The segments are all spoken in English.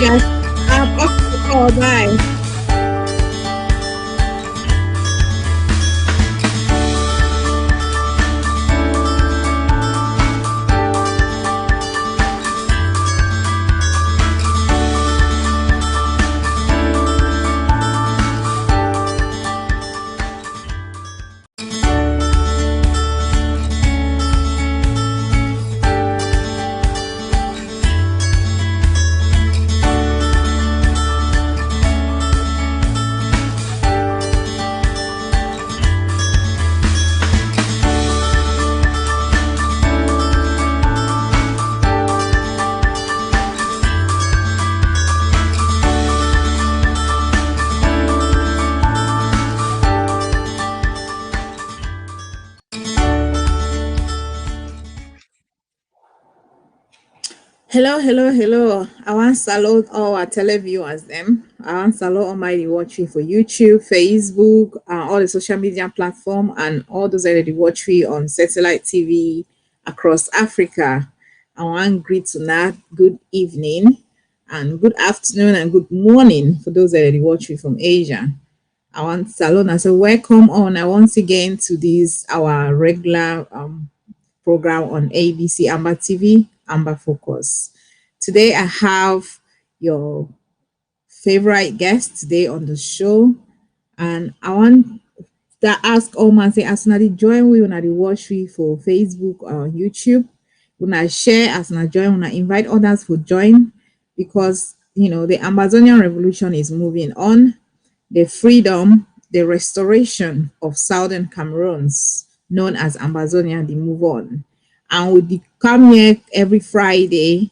guys. Off the call. Bye. Hello, hello, hello. I want to salute all our televiewers them. I want to salute all my watching for YouTube, Facebook, all the social media platform, and all those that they watch me on satellite TV across Africa. I want to greet tonight, good evening, and good afternoon, and good morning for those that they watch me from Asia. I want to salute and say welcome on. I once again to this our regular program on ABC Amba TV, Amba Focus. Today I have your favorite guest today on the show, and I want to ask all man say as una dey join we una dey watch we for Facebook or YouTube, una share as una join, una invite others for join because the Amazonian revolution is moving on, the freedom, the restoration of southern Cameroons, known as Ambazonia, they move on. And we come here every Friday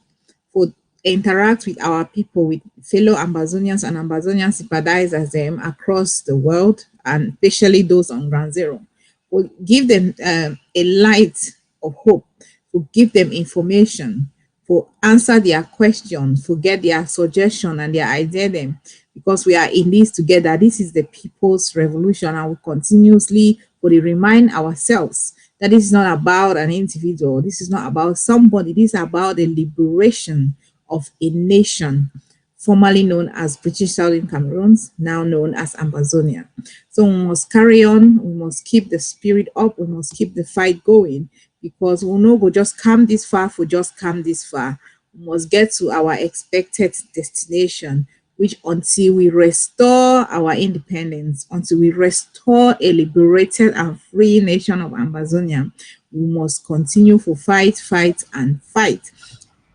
for interact with our people, with fellow Ambazonians and Ambazonian sympathizers them across the world, and especially those on ground zero. We'll give them a light of hope, to give them information, for answer their questions, for get their suggestion and their idea them, because we are in this together. This is the people's revolution, and we continuously will remind ourselves that this is not about an individual, this is not about somebody, this is about the liberation of a nation formerly known as British Southern Cameroons, now known as Ambazonia. So we must carry on, we must keep the spirit up, we must keep the fight going, because we'll not go just come this far for just come this far. We must get to our expected destination, which until we restore our independence, until we restore a liberated and free nation of Ambazonia, we must continue for fight, fight, and fight.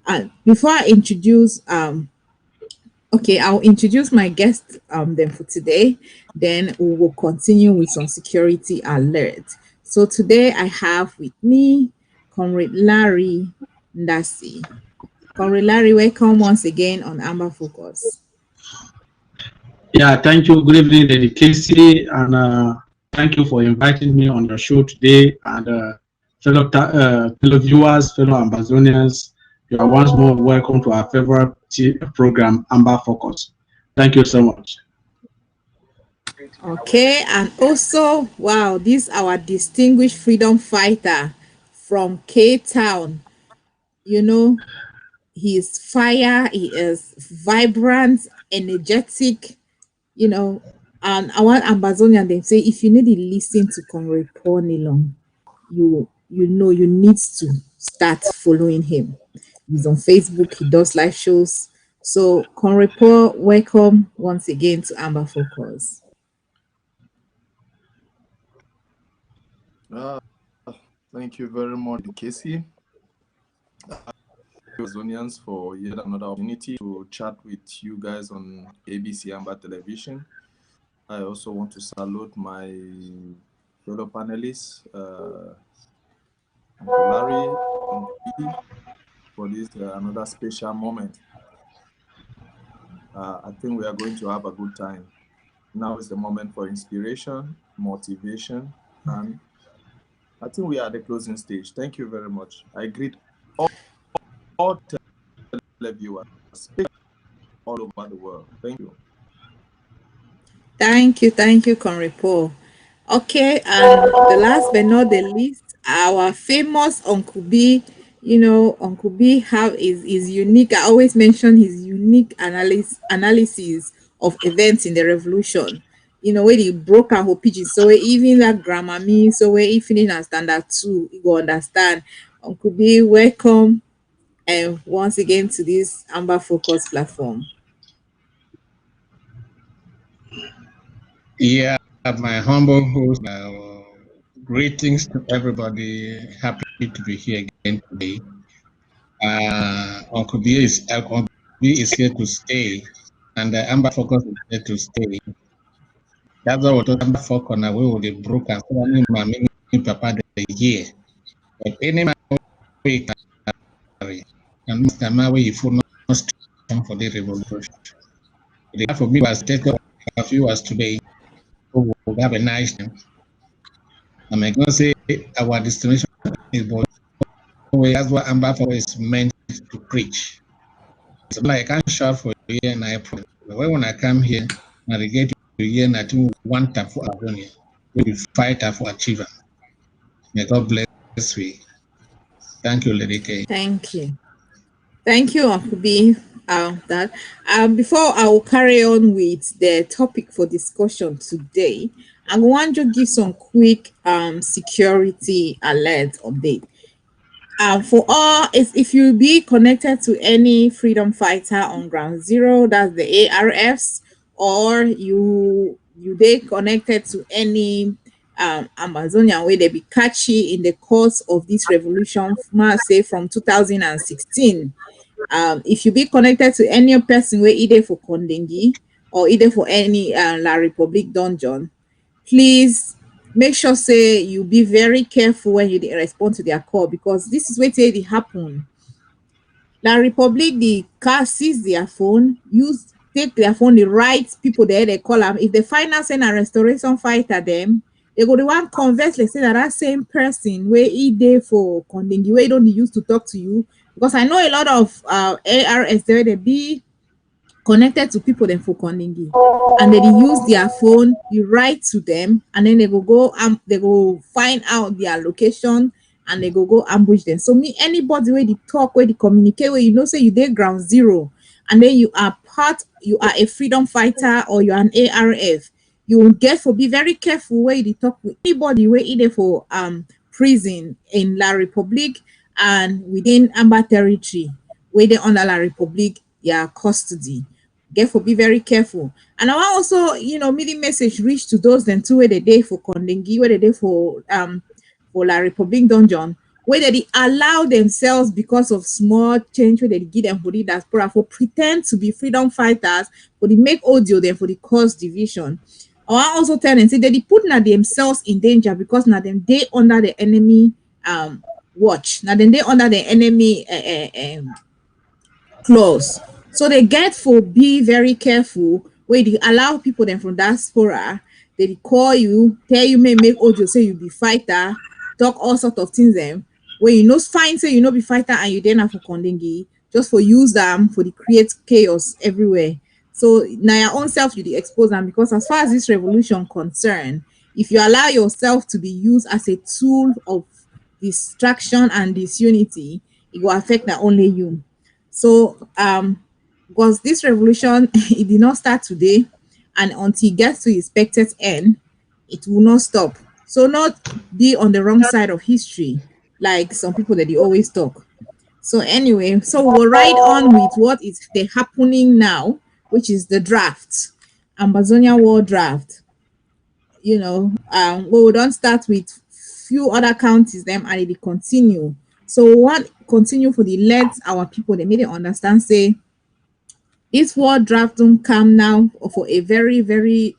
And before I introduce okay, I'll introduce my guest then for today. Then we will continue with some security alert. So today I have with me Comrade Larry Ndasi. Comrade Larry, welcome once again on Amber Focus. Yeah, thank you. Good evening, Lady Casey, and thank you for inviting me on your show today. And fellow viewers, fellow Ambazonians, you are once more welcome to our favorite program, Amber Focus. Thank you so much. Okay, and also, wow, this our distinguished freedom fighter from Cape Town. You know, he is fire, he is vibrant, energetic, and I want Ambazonian they say if you need to listen to Comrade Paul Nilon, you need to start following him. He's on Facebook, he does live shows. So Comrade Paul, welcome once again to Amber Focus. Thank you very much, Casey. Amazonians, for yet another opportunity to chat with you guys on ABC Amba Television. I also want to salute my fellow panelists, Uncle Larry, Uncle P, for this another special moment. I think we are going to have a good time. Now is the moment for inspiration, motivation, and I think we are at the closing stage. Thank you very much. I greet all televiewers all over the world. Thank you. Thank you, Comrade Paul. Okay, and the last but not the least, our famous Uncle B. Uncle B have is unique. I always mention his unique analysis of events in the revolution. Where he broke and whole pigeon. So even that grammar means so where he finish and standard two, you go understand. Uncle B, welcome and once again to this Amber Focus platform. Yeah, my humble host. Greetings to everybody. Happy to be here again today. Uncle B is here to stay, and the Amber Focus is here to stay. That's why we're talking about Focus now. We will be broken. So maybe Papa the year. But any man we carry, and Mr. Mawe, if you not strong for the revolution. For me, was take a few hours today. We will have a nice time. I'm going to say our destination is but that's what Amba is meant to preach. So like I can't shout for you and I pray. But when I come here, I get to hear nothing one tap for Ambazonia. We fight for achievement. May God bless you. Thank you, Lady K. Thank you. Thank you, Uncle B. That before I will carry on with the topic for discussion today, I want to give some quick security alert update. For all, if you be connected to any freedom fighter on ground zero, that's the ARFs, or you they connected to any Amazonian where they be catchy in the course of this revolution, say from 2016. If you be connected to any person where either for Kondengi or either for any La Republic dungeon, please make sure say you be very careful when you dey respond to their call, because this is wetin dey happen. La Republic the car seize their phone, use take their phone, the right people there they call am. If they find out say na restoration fighter dem, they go the one converse like say na that same person wey e dey for Kondengi wey don dey use to talk to you, because I know a lot of ARS there they be connected to people then for Kondengi, and they use their phone, you write to them, and then they go find out their location, and they go ambush them. So me, anybody where they talk, where they communicate, where you know say you dey ground zero, and then you are a freedom fighter or you're an ARF, you will get for be very careful where you talk with anybody where either for prison in La Republic and within Amba territory where they under La Republic their custody. Therefore, be very careful. And I want also, media message reach to those then too where they day for Kondengi, where they day for La Republic dungeon, where they allow themselves because of small change where they give them for the diaspora for pretend to be freedom fighters, for the make audio then for the cause division. I want also tell them say they put themselves in danger because now them they under the enemy watch. Now then they under the enemy clause. So they get for be very careful where they allow people then from diaspora, they call you, tell you may make audio say you be fighter, talk all sort of things them where you know fine say you know be fighter and you then have for Kondengi, just for use them for the create chaos everywhere. So now your own self you dey expose them, because as far as this revolution concerned, if you allow yourself to be used as a tool of distraction and disunity, it will affect not only you. So because this revolution it did not start today, and until it gets to its expected end, it will not stop. So not be on the wrong side of history, like some people that they always talk. So anyway, so we'll ride on with what is happening now, which is the draft, Ambazonia War Draft. We will don't start with few other counties them and it will continue. So what continue for the let our people they made it understand say this war draft don't come now for a very, very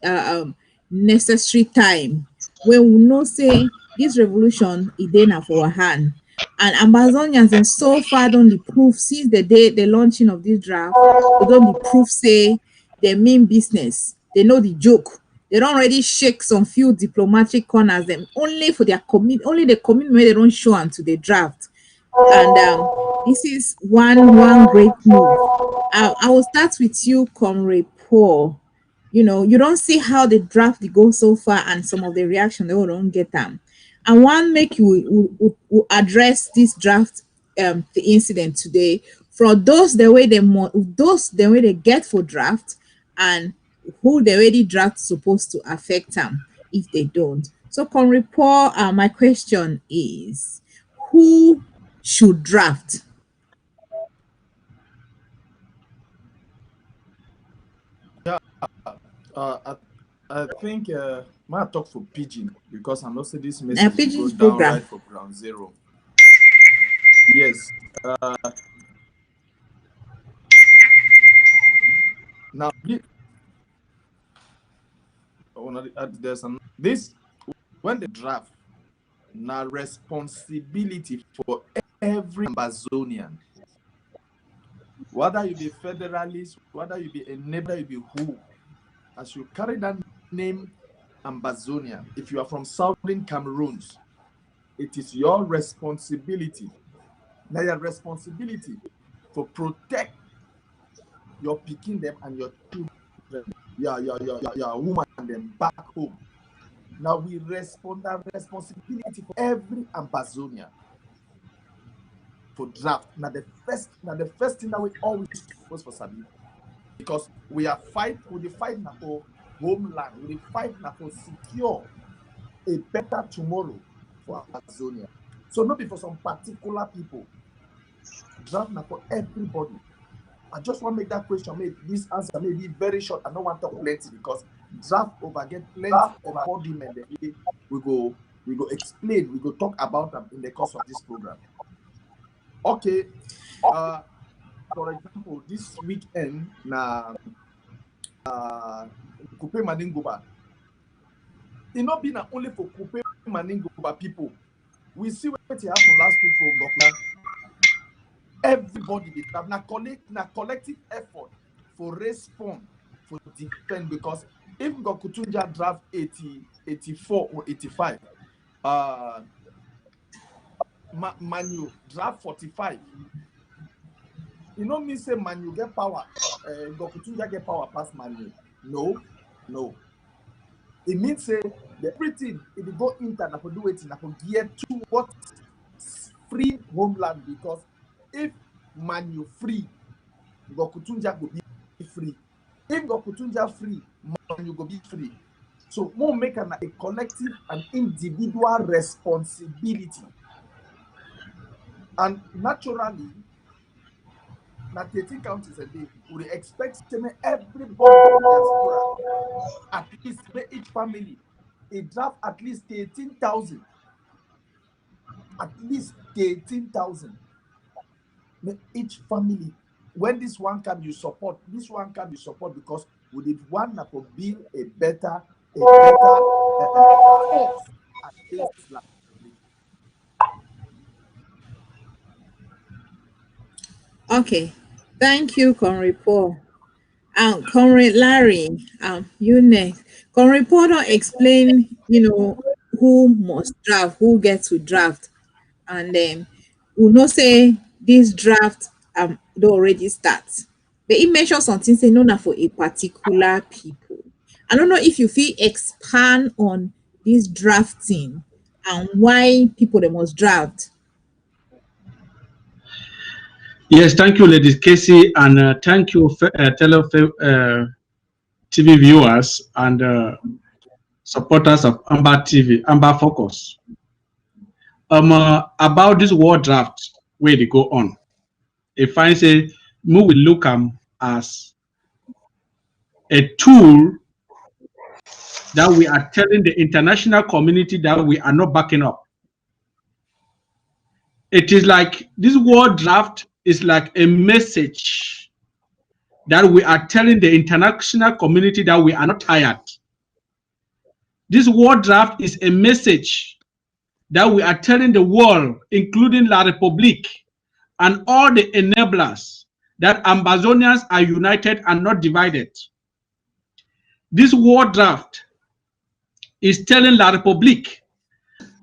necessary time when we know say this revolution is there for our hand. And Ambazonians and so far don't the proof since the day the launching of this draft, they don't the proof say they mean business. They know the joke. They don't already shake some few diplomatic corners them only for their only the commitment they don't show unto the draft. And this is one great move. I will start with you, Comrade Paul. You don't see how the draft they go so far and some of the reaction they don't get them. I want make you address this draft the incident today from those the way they get for draft and who the way the draft supposed to affect them if they don't. So Comrade Paul, my question is who should draft? I think might talk for Pigeon because I know say this message Pigeon's goes down program. right for ground zero. Yes. Now there's this when the draft now responsibility for every Ambazonian, whether you be federalist, whether you be a neighbor, you be who, as you carry that name Ambazonia, if you are from southern Cameroons, it is your responsibility. Now your responsibility for protect your picking them and your children, your woman and them back home. Now we respond that responsibility for every Ambazonia for draft. Now the first thing that we always supposed for Sabi, because we are fight now for homeland, we fight now for secure a better tomorrow for Ambazonia. So not be for some particular people. Draft now for everybody. I just want to make that question. Maybe this answer may be very short. I don't want to talk plenty because draft over get plenty embodiment. We go explain. We go talk about them in the course of this program. Okay. For example, this weekend na Kupe Maningoba. It not been only for Kupe Maningoba people. We see what happened last week for Ngokla. Everybody did have na collective effort for respond, for defend, because if Ngokutunja draft 80, 84 or 85, Manu draft 45. You know me say Manu get power, Ngokutunja get power past Manu. No. It means say the everything if you go internet for do it na for gear towards free homeland, because if Manu free, Ngokutunja will be free. If Ngokutunja free, Manu will be free. So more make a collective and individual responsibility. And naturally, na 13 counties a day, we expect everybody from diaspora, at least each family, a draft at least 13,000. At least 13,000. Each family, when this one can you support, because we did one that will build a better force against slavery. Okay, thank you, Comrade Paul. Comrade Larry, you next. Comrade Paul don't explain, who must draft, who gets to draft, and then we know say this draft don't already start. But it mentions something say no na for a particular people. I don't know if you feel expand on this drafting and why people they must draft. Yes, thank you, Lady Casey, and thank you, TV viewers and supporters of Amba TV, Amba Focus. About this war draft, where they go on. If I say, we will look as a tool that we are telling the international community that we are not backing up. It is like this war draft is like a message that we are telling the international community that we are not tired. This war draft is a message that we are telling the world, including La Republique and all the enablers, that Ambazonians are united and not divided. This war draft is telling La Republique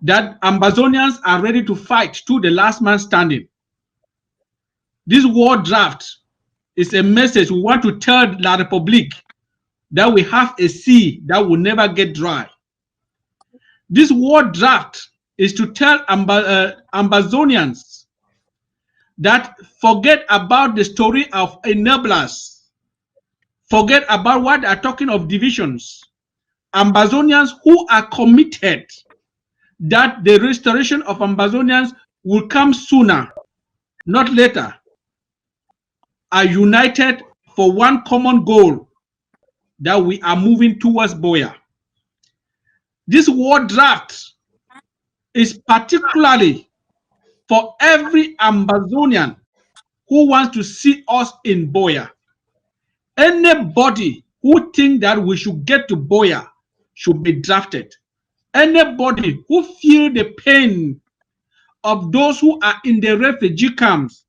that Ambazonians are ready to fight to the last man standing. This war draft is a message we want to tell La Republique that we have a sea that will never get dry. This war draft is to tell Ambazonians that forget about the story of enablers, forget about what they are talking of divisions. Ambazonians who are committed that the restoration of Ambazonians will come sooner, not later, are united for one common goal, that we are moving towards Boya. This war draft is particularly for every Ambazonian who wants to see us in Boya. Anybody who thinks that we should get to Boya should be drafted. Anybody who feels the pain of those who are in the refugee camps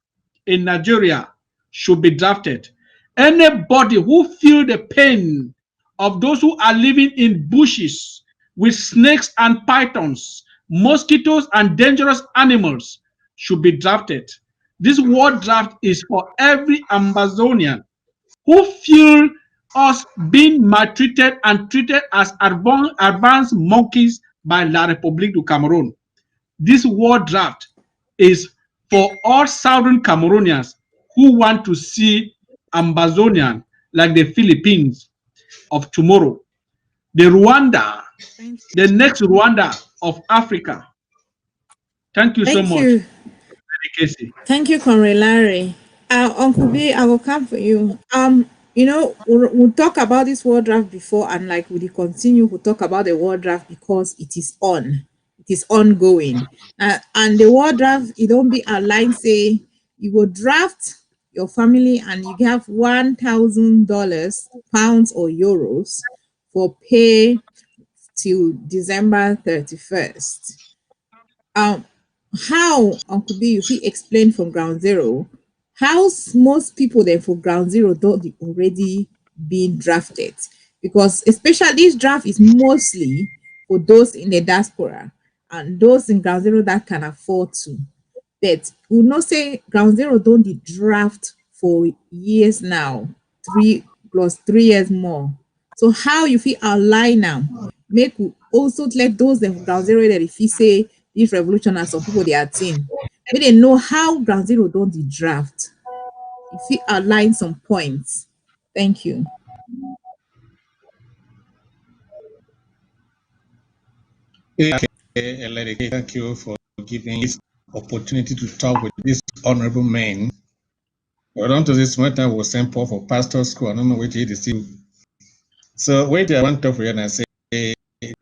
in Nigeria should be drafted. Anybody who feels the pain of those who are living in bushes with snakes and pythons, mosquitoes and dangerous animals should be drafted. This war draft is for every Ambazonian who feel us being maltreated and treated as advanced monkeys by La République du Cameroon. This war draft is for all Southern Cameroonians who want to see Ambazonian like the Philippines of tomorrow, the next Rwanda of Africa. Thank you so Thank much, you. Casey. Thank you, Conrad Larry. Uncle B, I will come for you. We'll talk about this world draft before, and like we continue, we'll talk about the world draft because it is on. It is ongoing. And the world draft, it don't be a line say you will draft your family and you have $1,000, pounds or euros for pay till December 31st. How, Uncle B, if he explained from ground zero, how most people then for ground zero don't already been drafted? Because especially this draft is mostly for those in the diaspora and those in ground zero that can afford to. But we not say ground zero don't the draft for years now, 3 plus 3 years more. So how you feel outline now? Make we also let those them ground zero that if you say this revolution and some people they are team, may they know how ground zero don't the draft. If you outline some points. Thank you. Okay, thank you for giving this opportunity to talk with this honorable man. Well, on to this matter was sent Paul for pastor school. I don't know which it is. So wait, I want to talk for you and I say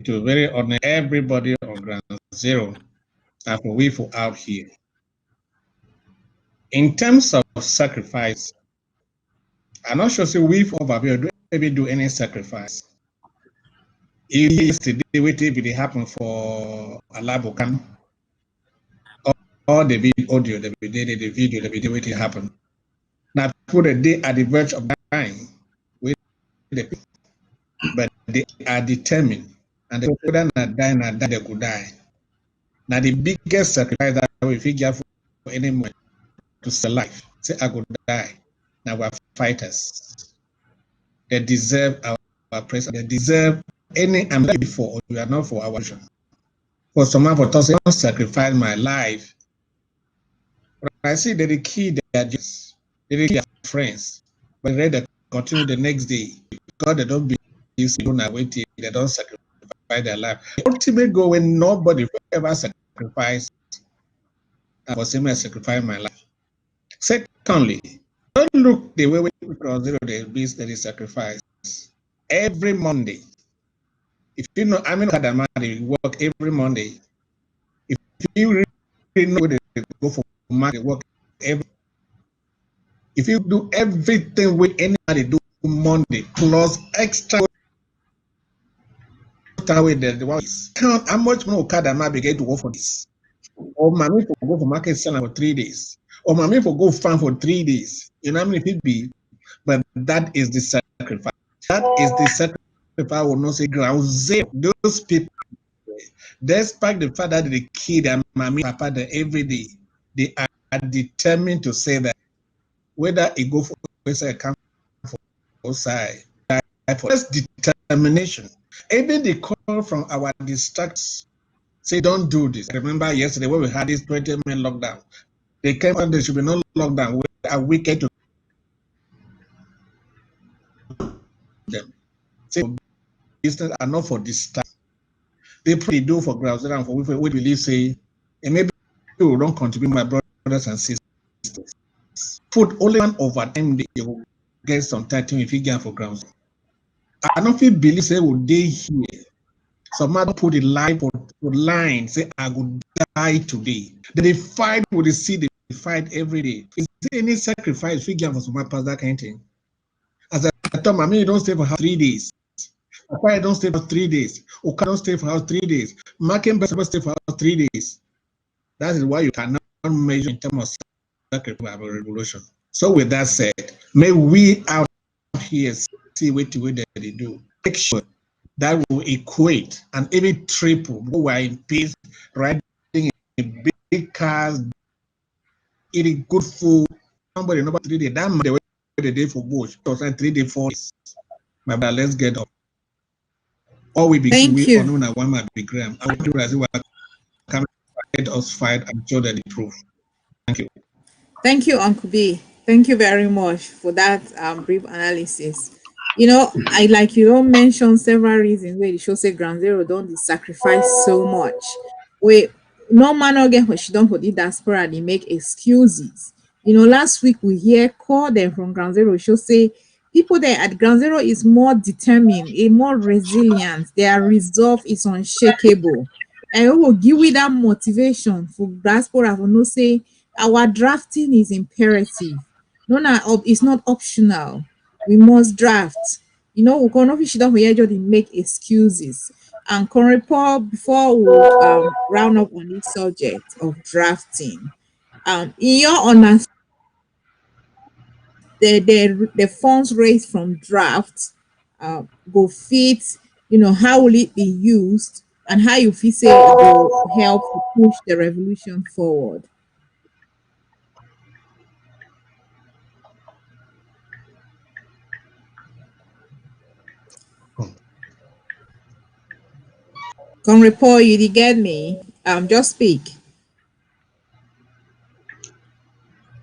to very honor everybody on ground zero and for we for out here. In terms of sacrifice, I'm not sure say we for over here do ever do any sacrifice. Yesterday, what did happen for Alabukam? All the audio, the video, the video, what happened. Now, put a day at the verge of dying, but they are determined, and they could not die, and they could die. Now, the biggest sacrifice that we figure for anyone to save life, say, I could die. Now, we're fighters. They deserve our praise. They deserve any ambition before, or we are not for our vision. For someone for tossing, I sacrifice my life. But I see that the key they are just their friends, but they continue the next day because they don't believe they don't wait, they don't sacrifice their life. The ultimate goal when nobody will ever sacrifice, I was saying I sacrifice my life. Secondly, don't look the way we consider the beast that is sacrificed. Every Monday, if you know, I mean, they work every Monday. If you really know where they go for market, work every. If you do everything with anybody do Monday plus extra with the one count how much more Kadama begin to work for this. Or mommy for go for market seller for 3 days. Or mommy for go farm for 3 days. You know how many people be? But that is the sacrifice. That is the sacrifice. I will not say ground zero. Those people, despite the fact that they kill their mommy, papa every day, they are determined to say that whether it go for say come for side, for determination. Even the call from our distractors say don't do this. Remember yesterday when we had this 20-minute lockdown, they came and there should be no lockdown. We are wicked to them. Say business are not for distract. They probably do for grounds and for we believe say, and maybe you don't contribute, my brothers and sisters. Put only one over time they will get some title if you get for grounds. I don't feel believe say would they here. Some man put it live for line, say I would die today. They fight with the sea, they fight every day. Is there any sacrifice figure for some past that kind of thing? As I told my you don't stay for 3 days. I don't stay for 3 days. Oka don't stay for house 3 days. Marking best stay for house 3 days. That is why you cannot measure in terms of sacrifice of a revolution. So with that said, may we out here see what they do. Make sure that will equate and even triple. We are in peace, riding in big cars, eating good food. Somebody number 3 days. That man the day for bush. So 3 days, 4 days. My brother, let's get up. All we be Thank we you. or known as one man be Graham. I want to realize we come let us fight and show them the truth. Thank you. Thank you, Uncle B. Thank you very much for that brief analysis. You know, I like you don't mention several reasons where the show say ground zero don't dey sacrifice so much. Wait, no man again when she don't for the diaspora, they make excuses. You know, last week we hear call them from ground zero show say people there at ground zero is more determined, more resilient, their resolve is unshakable. And it will give you that motivation for diaspora for no say our drafting is imperative. No, na it's not optional. We must draft. You know, we cannot fish it up here just dey make excuses. And can report before we round up on this subject of drafting. In your understanding, the funds raised from draft go fit, you know, how will it be used and how you feel say it go help to push the revolution forward. Can report you dey get me? Just speak.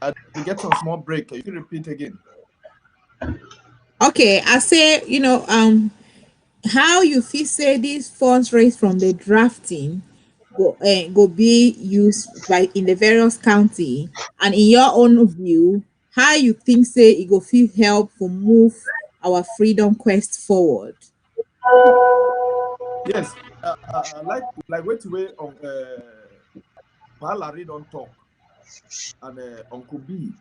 I did get some small break. You can repeat again. Okay, I say, you know, how you feel say these funds raised from the drafting go be used by in the various county, and in your own view, how you think say it go fit help for move our freedom quest forward. Yes, like wait way on Palari don't talk and Uncle B.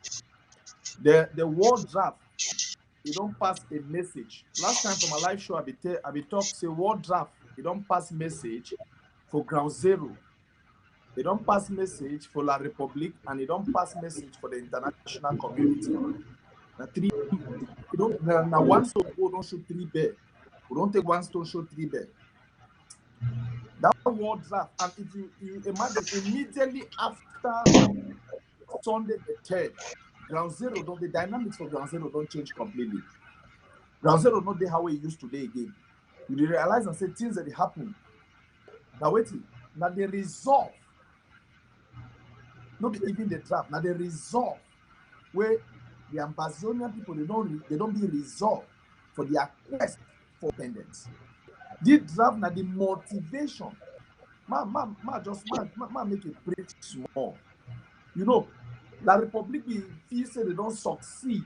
The word draft, it don't pass a message. Last time for my live show, I be talk say word draft, it don't pass message for ground zero. It don't pass message for La Republique, and it don't pass message for the international community. Now three, you don't now one stone don't shoot 3 bear. We don't take one stone show 3 bear. That word draft, and if you imagine immediately after Sunday the 3rd, ground zero, don't the dynamics for ground zero don't change completely. Ground zero not there how it used today again. You realize and say things that happen. Now wait, now the resolve, not even the draft, now the resolve where the Ambazonia people they don't be resolved for their quest for independence. This draft now the motivation. Just make it pretty small. You know, La Republique feel say they don't succeed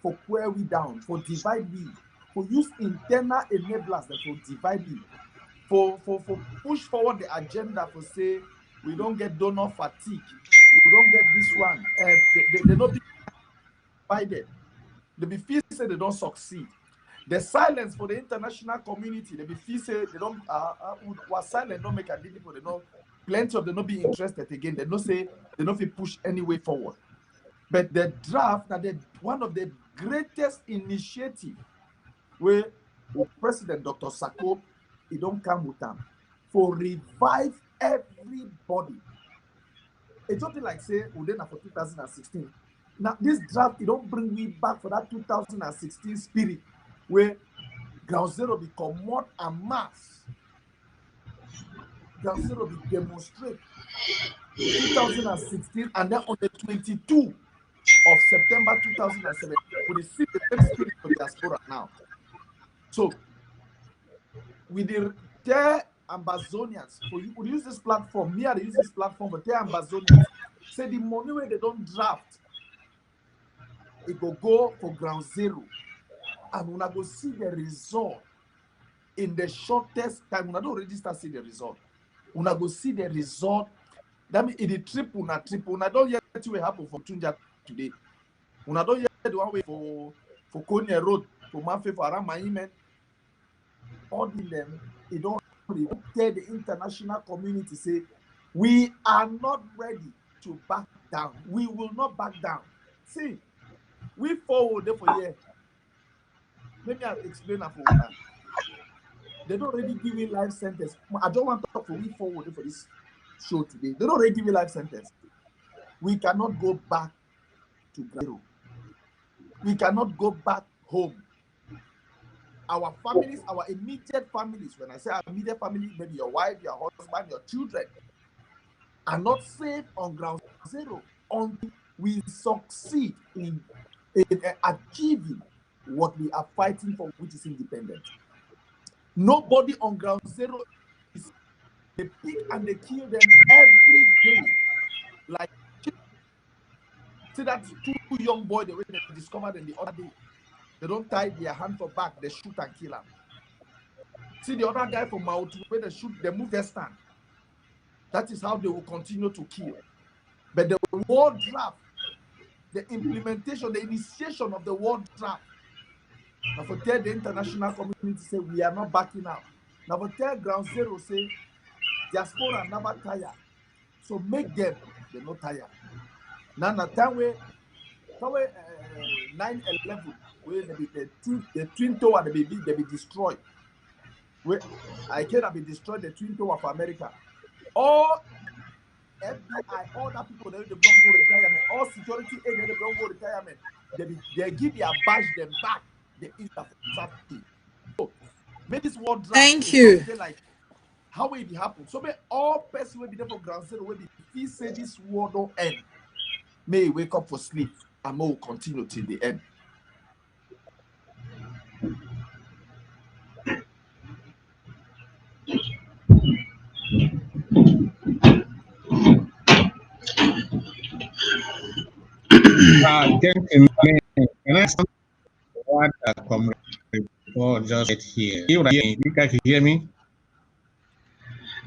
for queer we down, for divide we, for use internal enablers that for divide we, for push forward the agenda for say we don't get donor fatigue, we don't get this one. They don't be divided. They be feel say they don't succeed. The silence for the international community, they be feel say they don't was silent, don't make a deal for they know plenty of them not be interested again. They don't say they don't feel push any way forward. But the draft now one of the greatest initiative where President Dr. Sako he don't come with them for revive everybody. It's something like say Udena for 2016. Now this draft it don't bring me back for that 2016 spirit where ground zero become more and mass. Ground zero be demonstrate 2016 and then on the 22 of September 2007 we see the same spirit of diaspora now. So with the tell Ambazonians for you could use this platform. Me I use this platform but tell Ambazonians say the money where they don't draft it go for ground zero and when I go see the result in the shortest time. When I don't already start see the result. When I go see the result, that means it triple. When I don't yet what will happen for Tunja today. When I don't yet the one way for Konya Road, for Manfe, for around my email, all in them, it don't tell the international community say we are not ready to back down. We will not back down. See, we forward there for here. Maybe I'll explain that for now. They don't already give me life sentence. I don't want to talk for we forward for this show today. They don't already give me life sentence. We cannot go back to ground zero. We cannot go back home. Our families, our immediate families, when I say our immediate family, maybe your wife, your husband, your children, are not safe on ground zero until we succeed in achieving what we are fighting for, which is independence. Nobody on ground zero is, they pick and they kill them every day. Like, see that two young boys the way they discovered them the other day. They don't tie their hand for back, they shoot and kill them. See the other guy from Mount where they shoot, they move their stand. That is how they will continue to kill. But the war draft, the implementation, the initiation of the war draft, now for tell the international community say we are not backing out. Now for tell ground zero say diaspora never tire. So make them, they not tire. Now the time where 9/11, where the twin tower they be destroyed. Where I cannot be destroyed the twin tower of America. All FBI, all that people they don't go retirement, all security agents they don't go retirement. They give their badge them back. The safety. So make this war draft. Thank you. Like how will it happen? So may all person will be there for ground zero. Will be if say this war don't end. May wake up for sleep and may will continue till the end. Gentlemen, can I ask what Comrade just said here? You guys can hear me?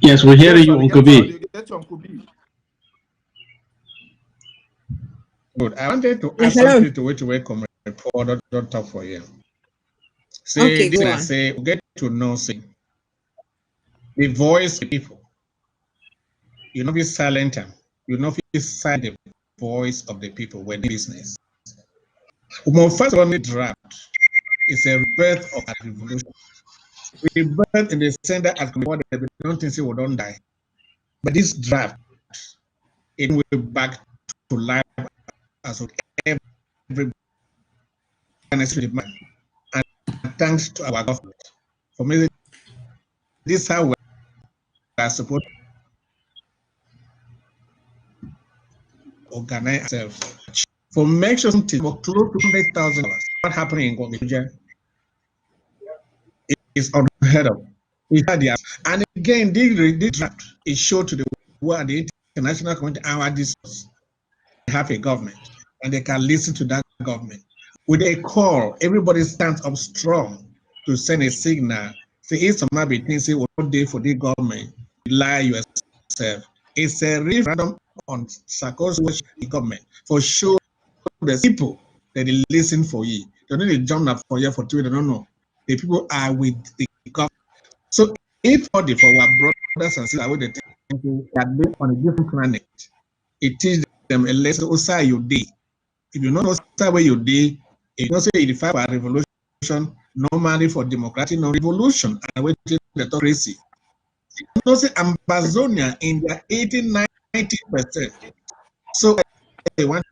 Yes, we hear you, Uncle B. Good. I wanted to ask something to which way Comrade Paul don't talk for you. Say, okay, this go I on. say, we get to know, say, the voice of people. You know, be silent. You know, be silent the voice of the people when business. First of all, the draft is a rebirth of a revolution. Rebirth in the center as what they don't think we don't die. But this draft, it will be back to life as of every demand. And thanks to our government. For me, this is how we are supposed to organize ourselves. For make sure something for close to $100,000. What happening in Gambia is unheard of. And again, this draft is shown to the world, the international community, our discourse. They have a government, and they can listen to that government. With a call, everybody stands up strong to send a signal. Say, if somebody between say, one day for the government, lie yourself. It's a referendum on Sarkozy's government for sure. The people that they listen for you. They don't need to jump up for you for Twitter. No. The people are with the government. So if for our brothers and sisters with the people that live on a different planet, it teaches them a lesson outside your day. If you know outside where your day, if you don't say 85 for revolution, normally for democratic no revolution and waiting the democracy. You know say Ambazonia in their 80-90%. So they want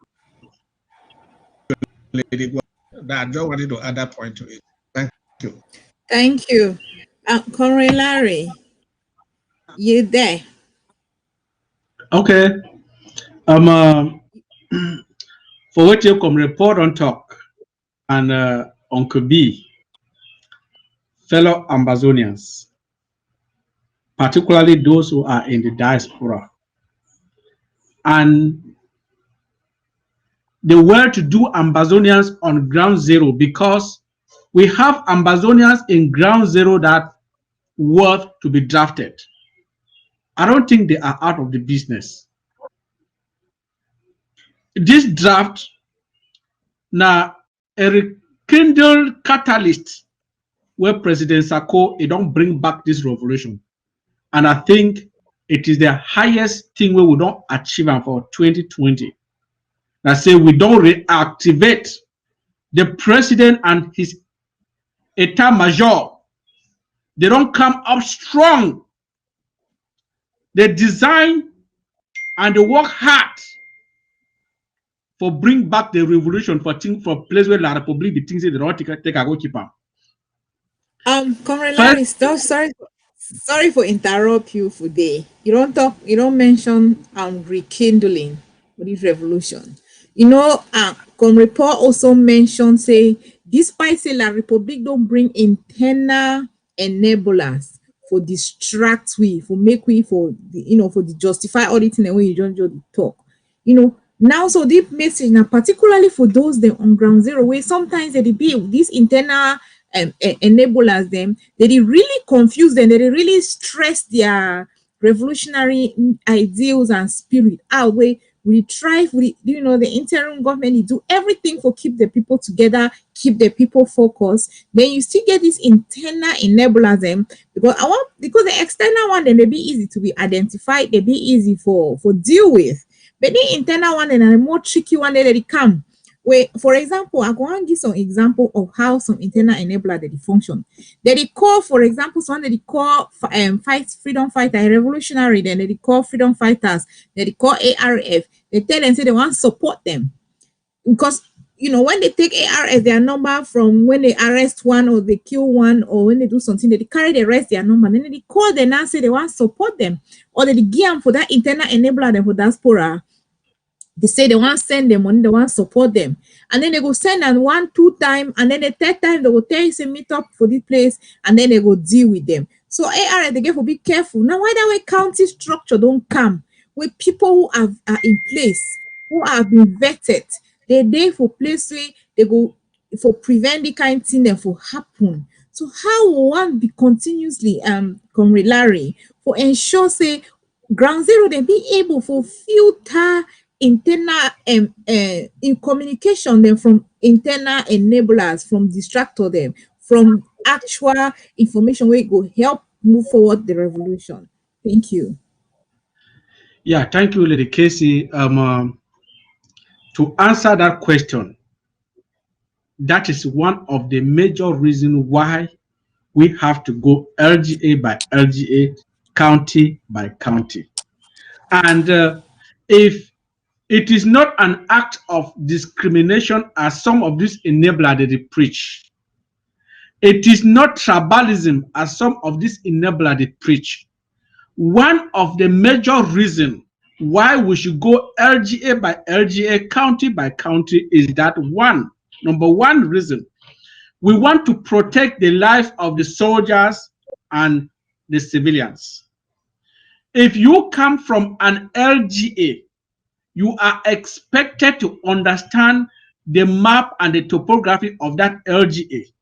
that I just wanted to add that point to it. Thank you. Thank you. Comrade Larry, you there? Okay. For what you come report on talk and Uncle B, fellow Ambazonians, particularly those who are in the diaspora, and the well-to-do Ambazonians on ground zero, because we have Ambazonians in ground zero that worth to be drafted. I don't think they are out of the business. This draft now a rekindled catalyst where President Sarko don't bring back this revolution, and I think it is the highest thing we don't achieve for 2020. I say we don't reactivate the president and his etat major. They don't come up strong. They design and they work hard for bring back the revolution for place where La Republic the things they don't take a go keep am. Comrade First, Larry, sorry for interrupt you for day. You don't mention rekindling for this revolution. Comrade Paul also mentioned say despite say La Republic don't bring internal enablers for distract we, for make we for the for the justify all the thing when you don't just talk. Now so deep message now, particularly for those them on ground zero, where sometimes they be these internal enablers them, they really confuse them, they really stress their revolutionary ideals and spirit out way we try we the interim government they do everything for keep the people together, keep the people focused. Then you still get these internal enablers them because the external one then they be easy to be identified, they be easy for deal with, but the internal one and a more tricky one that they come. Where, for example, I go and give some example of how some internal enabler that they function. They call, for example, some that they call freedom fighter, revolutionary. Then they call freedom fighters. They call ARF. They tell them say they want to support them because when they take ARF their number from when they arrest one or they kill one or when they do something, they carry the rest their number. Then they call them and say they want to support them or they give them for that internal enabler them for diaspora. They say they want to send them money, they want to support them. And then they go send them 1-2 times, and then the third time they will tell you say meet up for this place, and then they go deal with them. So AR they get to be careful. Now why that way county structure don't come with people who are in place, who have been vetted. They're there for place where they go for prevent the kind of thing that will happen. So how will one be continuously Comrade Larry for ensure say ground zero they be able for filter internal in communication them from internal enablers, from distractor them, from actual information where it go help move forward the revolution. Thank you. Yeah, thank you, Lady Casey. To answer that question, that is one of the major reasons why we have to go LGA by LGA, county by county. And if it is not an act of discrimination as some of these enablers that they preach, it is not tribalism as some of these enablers they preach. One of the major reasons why we should go LGA by LGA, county by county, is that number one reason, we want to protect the life of the soldiers and the civilians. If you come from an LGA, you are expected to understand the map and the topography of that LGA.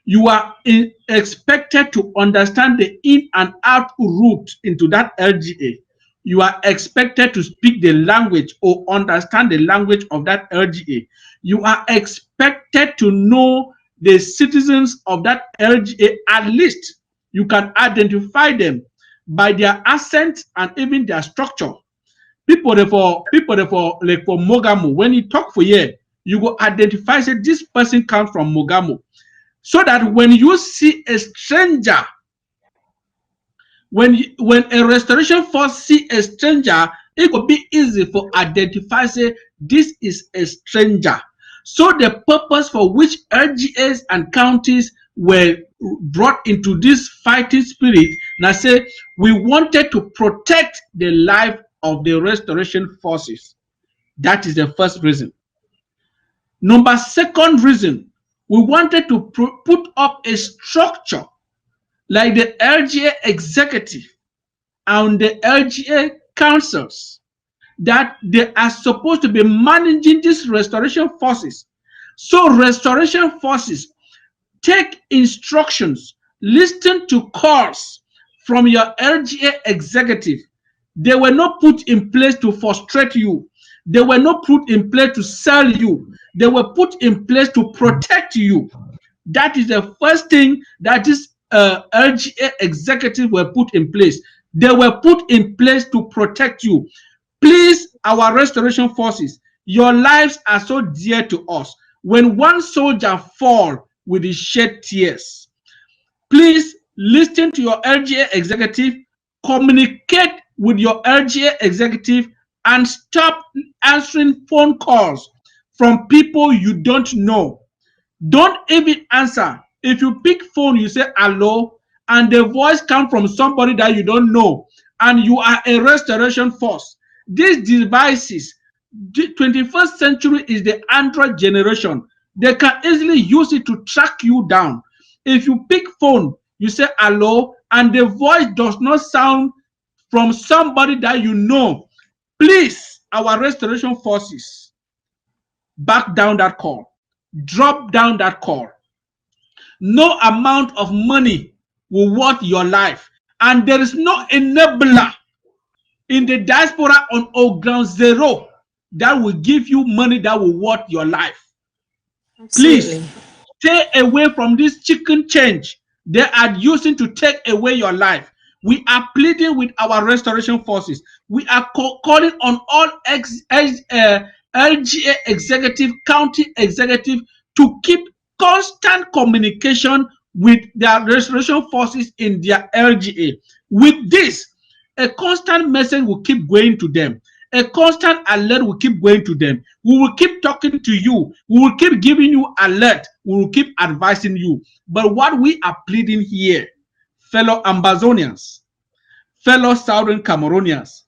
You are expected to understand the in and out route into that LGA. You are expected to speak the language or understand the language of that LGA. You are expected to know the citizens of that LGA. At least you can identify them by their accent and even their structure. People for like for Mogamo, when you talk for here, you go identify say this person comes from Mogamo. So that when you see a stranger, when a restoration force see a stranger, it will be easy for identify say this is a stranger. So the purpose for which LGAs and counties were brought into this fighting spirit, now say we wanted to protect the life of the restoration forces. That is the first reason. Second reason, we wanted to put up a structure like the LGA executive and the LGA councils that they are supposed to be managing these restoration forces. So restoration forces take instructions, listen to calls from your LGA executive. They were not put in place to frustrate you. They were not put in place to sell you. They were put in place to protect you. That is the first thing that this LGA executive were put in place. They were put in place to protect you. Please, our restoration forces, your lives are so dear to us. When one soldier fall, we will shed tears. Please listen to your LGA executive, communicate with your LGA executive, and stop answering phone calls from people you don't know. Don't even answer. If you pick phone, you say hello, and the voice comes from somebody that you don't know, and you are a restoration force. These devices, the 21st century is the Android generation. They can easily use it to track you down. If you pick phone, you say hello, and the voice does not sound from somebody that you know, please, our restoration forces, back down that call. Drop down that call. No amount of money will worth your life. And there is no enabler in the diaspora on ground zero that will give you money that will worth your life. Absolutely. Please stay away from this chicken change they are using to take away your life. We are pleading with our restoration forces. We are calling on all LGA executive, county executive to keep constant communication with their restoration forces in their LGA. With this, a constant message will keep going to them. A constant alert will keep going to them. We will keep talking to you. We will keep giving you alert. We will keep advising you. But what we are pleading here, fellow Ambazonians, fellow Southern Cameroonians,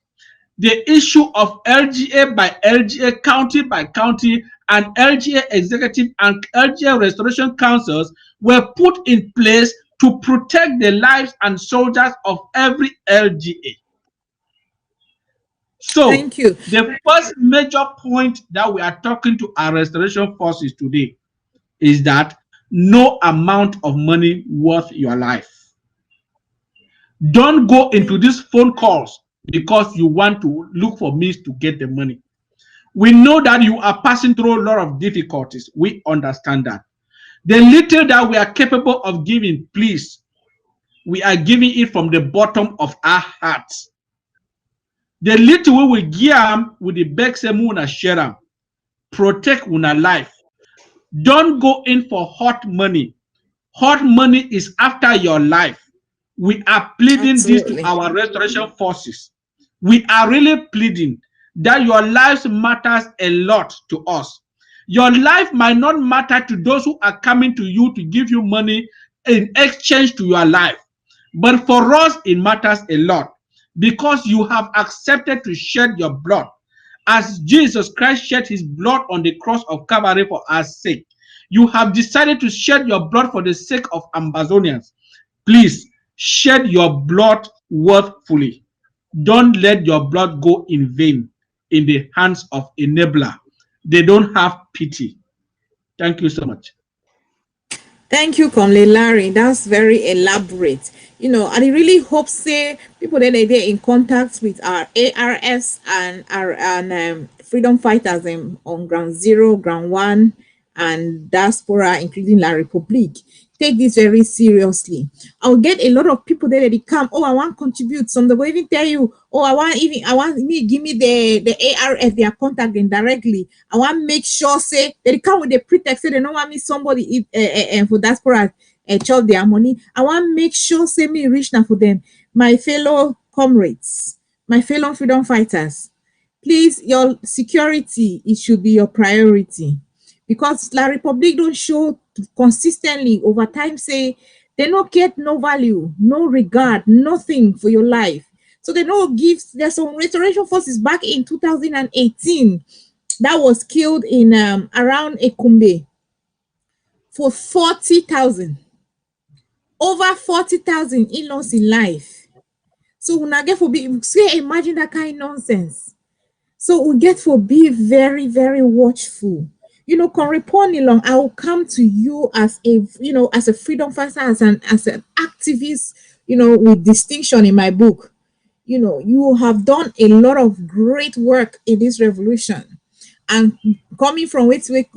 the issue of LGA by LGA, county by county, and LGA executive and LGA restoration councils were put in place to protect the lives and soldiers of every LGA. So, Thank you. the first major point that we are talking to our restoration forces today is that no amount of money worth your life. Don't go into these phone calls because you want to look for means to get the money. We know that you are passing through a lot of difficulties. We understand that. The little that we are capable of giving, please, we are giving it from the bottom of our hearts. The little we will give with the beg say una share, protect una life. Don't go in for hot money. Hot money is after your life. We are pleading this to Absolutely. our restoration forces. We are really pleading that your lives matters a lot to us. Your life might not matter to those who are coming to you to give you money in exchange to your life. But for us, it matters a lot because you have accepted to shed your blood. As Jesus Christ shed his blood on the cross of Calvary for our sake, you have decided to shed your blood for the sake of Ambazonians. Please shed your blood worthfully. Don't let your blood go in vain in the hands of enabler. They don't have pity. Thank you so much. Thank you, Comley Larry. That's very elaborate. I really hope say people that they're in contact with our ARS and our freedom fighters on ground zero, ground one, and diaspora, including La Republique. Take this very seriously. I'll get a lot of people there that come. Oh, I want to contribute. Some will even tell you, oh, I want me give me the ARF their contact them directly. I want to make sure say they come with the pretext say they don't want me somebody if for diaspora chop their money. I want to make sure say me reach now for them, my fellow comrades, my fellow freedom fighters. Please, your security it should be your priority because La Republic don't show consistently over time say they don't get no value, no regard, nothing for your life. So they don't give. There's some restoration forces back in 2018 that was killed in around Ekumbe for 40,000, over 40,000 in-laws in life. So when I get for be say imagine that kind of nonsense. So we get for be very, very watchful. Corresponding I will come to you as a freedom fighter, as an activist, with distinction in my book. You have done a lot of great work in this revolution. And coming from which way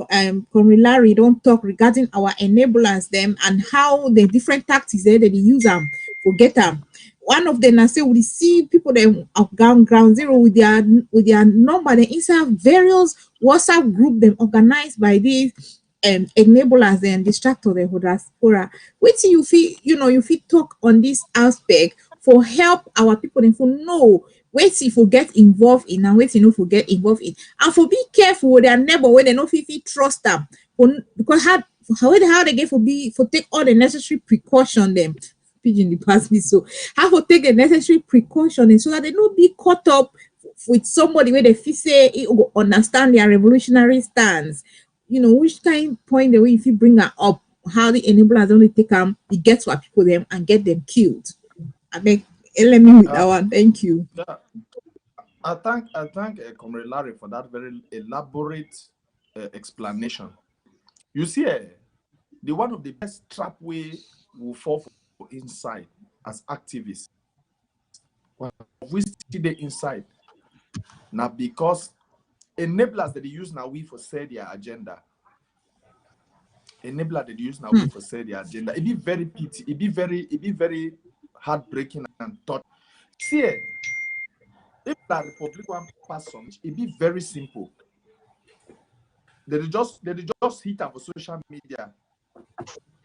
Larry don't talk regarding our enablers them and how the different tactics that they use them for get them. One of them I say we see people them of ground zero with their number they inside various WhatsApp group them organized by these enablers and distractors them for diaspora. Which you feel you feel talk on this aspect for help our people and for know wait if we get involved in and wait if we get involved in. And for be careful with their neighbor when they know if you trust them. Because how they get for take all the necessary precaution them. Pigeon the pass me so how to take the necessary precaution so that they don't be caught up with somebody where they feel say it will understand their revolutionary stance. You know, which kind point the way if you bring her up, how the enablers only take them, it gets what people them and get them killed. I make let me with that one. Thank you. Yeah, I thank Comrade Larry for that very elaborate explanation. You see, the one of the best trap we will fall for inside as activists. Well, we see the inside now because enablers that they use now we for say their agenda. Enabler that they use now we for say their agenda. It be very pity. It be very heartbreaking and thought. See, if the Republic one pass on, it be very simple. They just hit up for social media.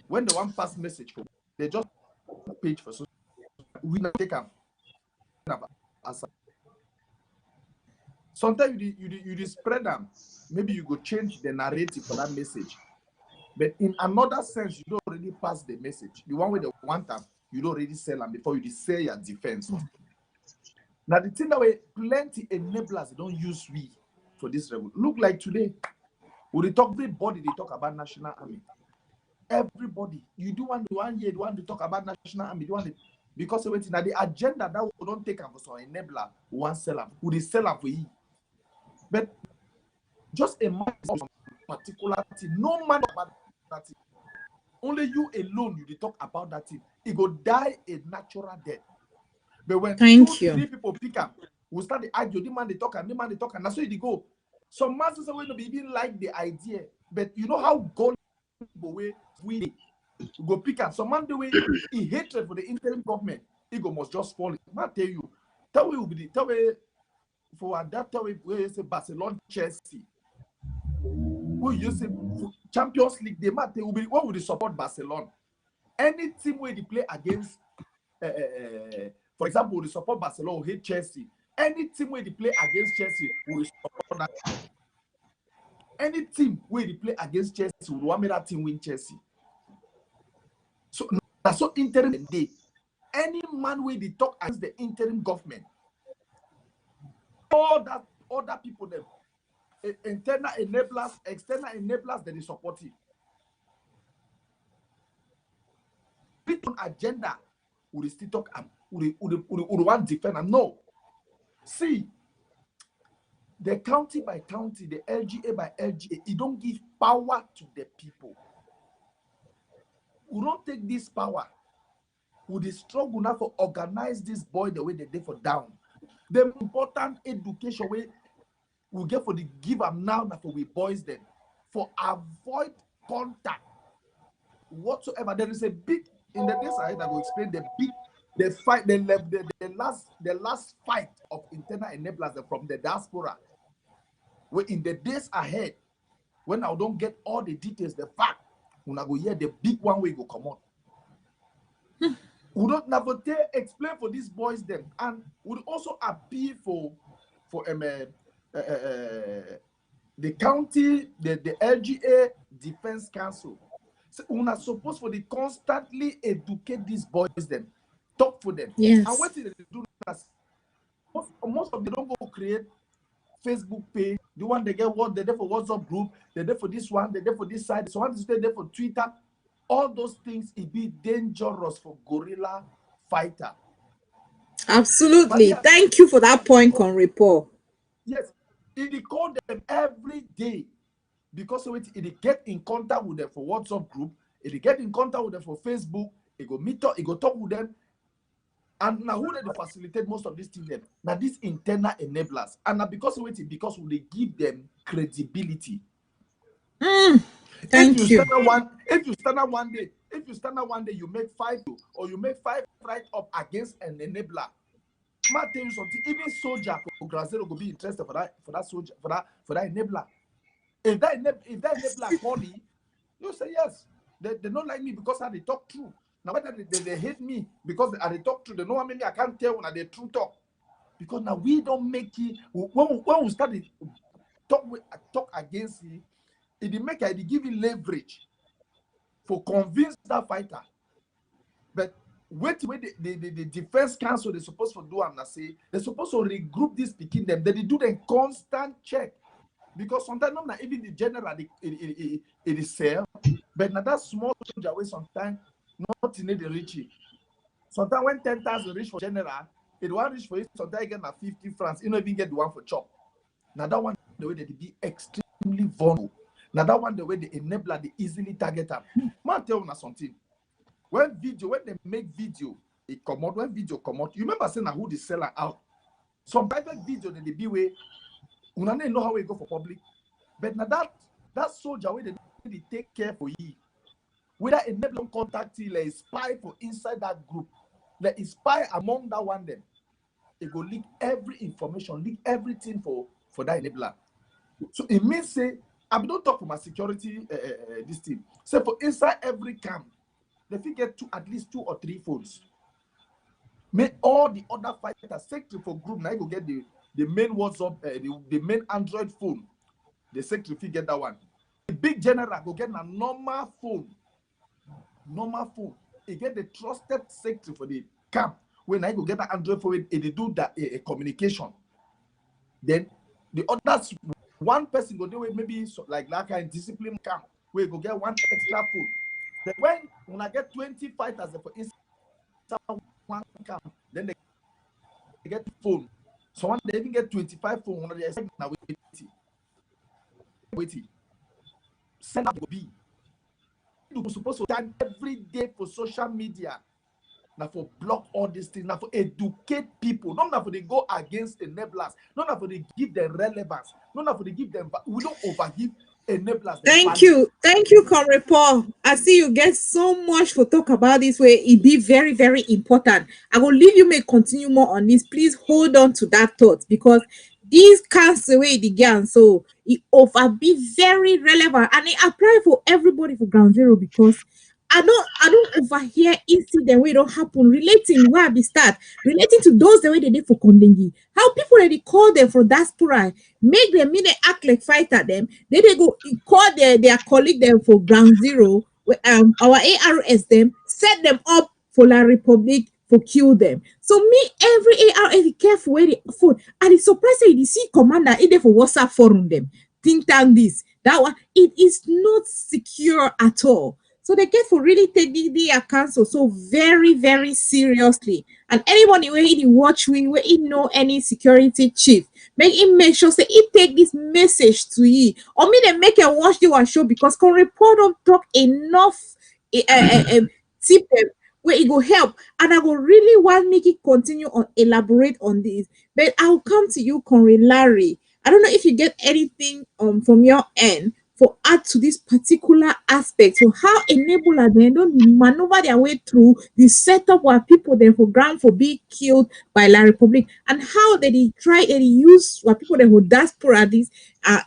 When the one pass message, they just page for social media. We not take them. Sometimes you spread them. Maybe you go change the narrative for that message. But in another sense, you don't already pass the message. The one where they want them, you don't already sell them before you say your defense. Now the thing that way plenty enablers they don't use we for this revolution. Look like today. When they talk, everybody they talk about national army. Everybody, you do want to talk about national army, because wait now the agenda that we don't take them for some enabler, one sell them, who they sell them for you. But just a man particular thing, no man about that thing. Only you alone you talk about that thing. It go die a natural death. But when three people pick up, we start the argue, the man they talk and that's where they go. Some masters are going to be even like the idea, but you know how gullible we go pick up. Some man the way he hatred for the interim government, he go must just fall. I tell you, that way will be the way for that way where you say Barcelona, Chelsea. Who you say Champions League, they might will be what would they support Barcelona? Any team where they play against, for example, they support Barcelona or hate Chelsea. Any team where they play against Chelsea will support that. Any team where they play against Chelsea will want me that team win Chelsea. So that's what interim day. Any man where they talk against the interim government, all that other people them. Internal enablers, external enablers that is supportive. People agenda would still talk would want to defend them. No. See, the county by county, the LGA by LGA, it don't give power to the people. We don't take this power. We struggle now for organize this boy the way they did for down. The important education way we get for the give them now for we boys then for avoid contact whatsoever. There is a big in the days ahead I will explain the fight the last fight of internal enablers from the diaspora. Where in the days ahead, when I don't get all the details, the fact when I go hear the big one way go come out. We don't never explain for these boys them and would also appeal for the county, the LGA Defense Council. So we are supposed for the constantly educate these boys them, talk for them. Yes. And what did they do? Most of them don't go create Facebook page. The one they get what they're there for WhatsApp group, they're there for this one, they're there for this side. So one is there for Twitter. All those things it be dangerous for guerrilla fighter. Absolutely. Thank you for that point on report. Yes, it call them every day because it get in contact with them for WhatsApp group, it get in contact with them for Facebook, it go meet up, it go talk with them. And now who they facilitate most of these things them? Now these internal enablers. And now because because they give them credibility. Thank you. If you stand up one day, you make 5 or you make 5 right up against an enabler. Might tell you something. Even soldier for Grazero will be interested for that soldier for that enabler. If that enabler call me, you say yes. They don't like me because I they talk true. Now whether they hate me because I they talk true, they know how many I can't tell when they true talk. because now we don't make it. When we start talk against it, it make it give you leverage for convince that fighter. But wait, the defense council they're supposed to do, I'm not saying they're supposed to regroup this picking them. They do the constant check. Because sometimes not even the general it is sell, but now that small soldier way sometimes not in the reach. Sometimes when 10,000 reach for general, it won't reach for you. Sometimes you get na 50 francs, you don't even get the one for chop. Now that one the way they be extremely vulnerable. Now that one the way the enabler they easily target them. Man tell you something. When they make video, it come out. When video come out, you remember saying who the seller out. Some private video they be way. We don't know how we go for public, but now that soldier where they take care for you, whether enable contact you, like spy for inside that group, like spy among that one them, it go leak every information, leak everything for that enabler. So it means say I don't talk for my security this team. Say for inside every camp, they fit get at least 2 or 3 phones. Make all the other fighters secretary for group now you go get the main WhatsApp, the main Android phone, the secretary get that one. The big general go get a normal phone. Normal phone. He get the trusted secretary for the camp. When I go get an Android phone, they do that communication. Then the others, one person go do it maybe like kind of discipline camp where you go get one extra phone. Then when I get 20 fighters for inside one camp, then they get the phone. So one they even get 25 phone, one of the expect now waiting. Send up be. You're supposed to time every day for social media. Now for block all these things, now for educate people, not for they go against enablers, not for they give them relevance, not for they give them, we don't overgive enablers. Thank you, Comrade Paul. I see you get so much to talk about this way. It be very, very important. I will leave you may continue more on this. Please hold on to that thought because these can't away the gun. So it over be very relevant and it apply for everybody for ground zero because I don't overhear incident where it don't happen relating where I start relating to those the way they did for Kondengi. How people that they call them for diaspora make them mean they act like fight at them. Then they go call their colleague them for ground zero. Our ARS them set them up for La Republic for kill them. So me every ARS be careful where they phone and it's surprising you see commander in there for WhatsApp forum them think tank this that one it is not secure at all. So they get for really take the accounts so very, very seriously. And anybody where he watch we where he know any security chief, make him make sure say he take this message to you. Or me they make and watch the one show because can report don't talk enough tip where it go help. And I will really want make it continue on elaborate on this. But I'll come to you, Conrad Larry. I don't know if you get anything from your end for add to this particular aspect. So how enabler then don't maneuver their way through the setup where people then for ground for being killed by La Republic and how they try and use where people then who diaspora these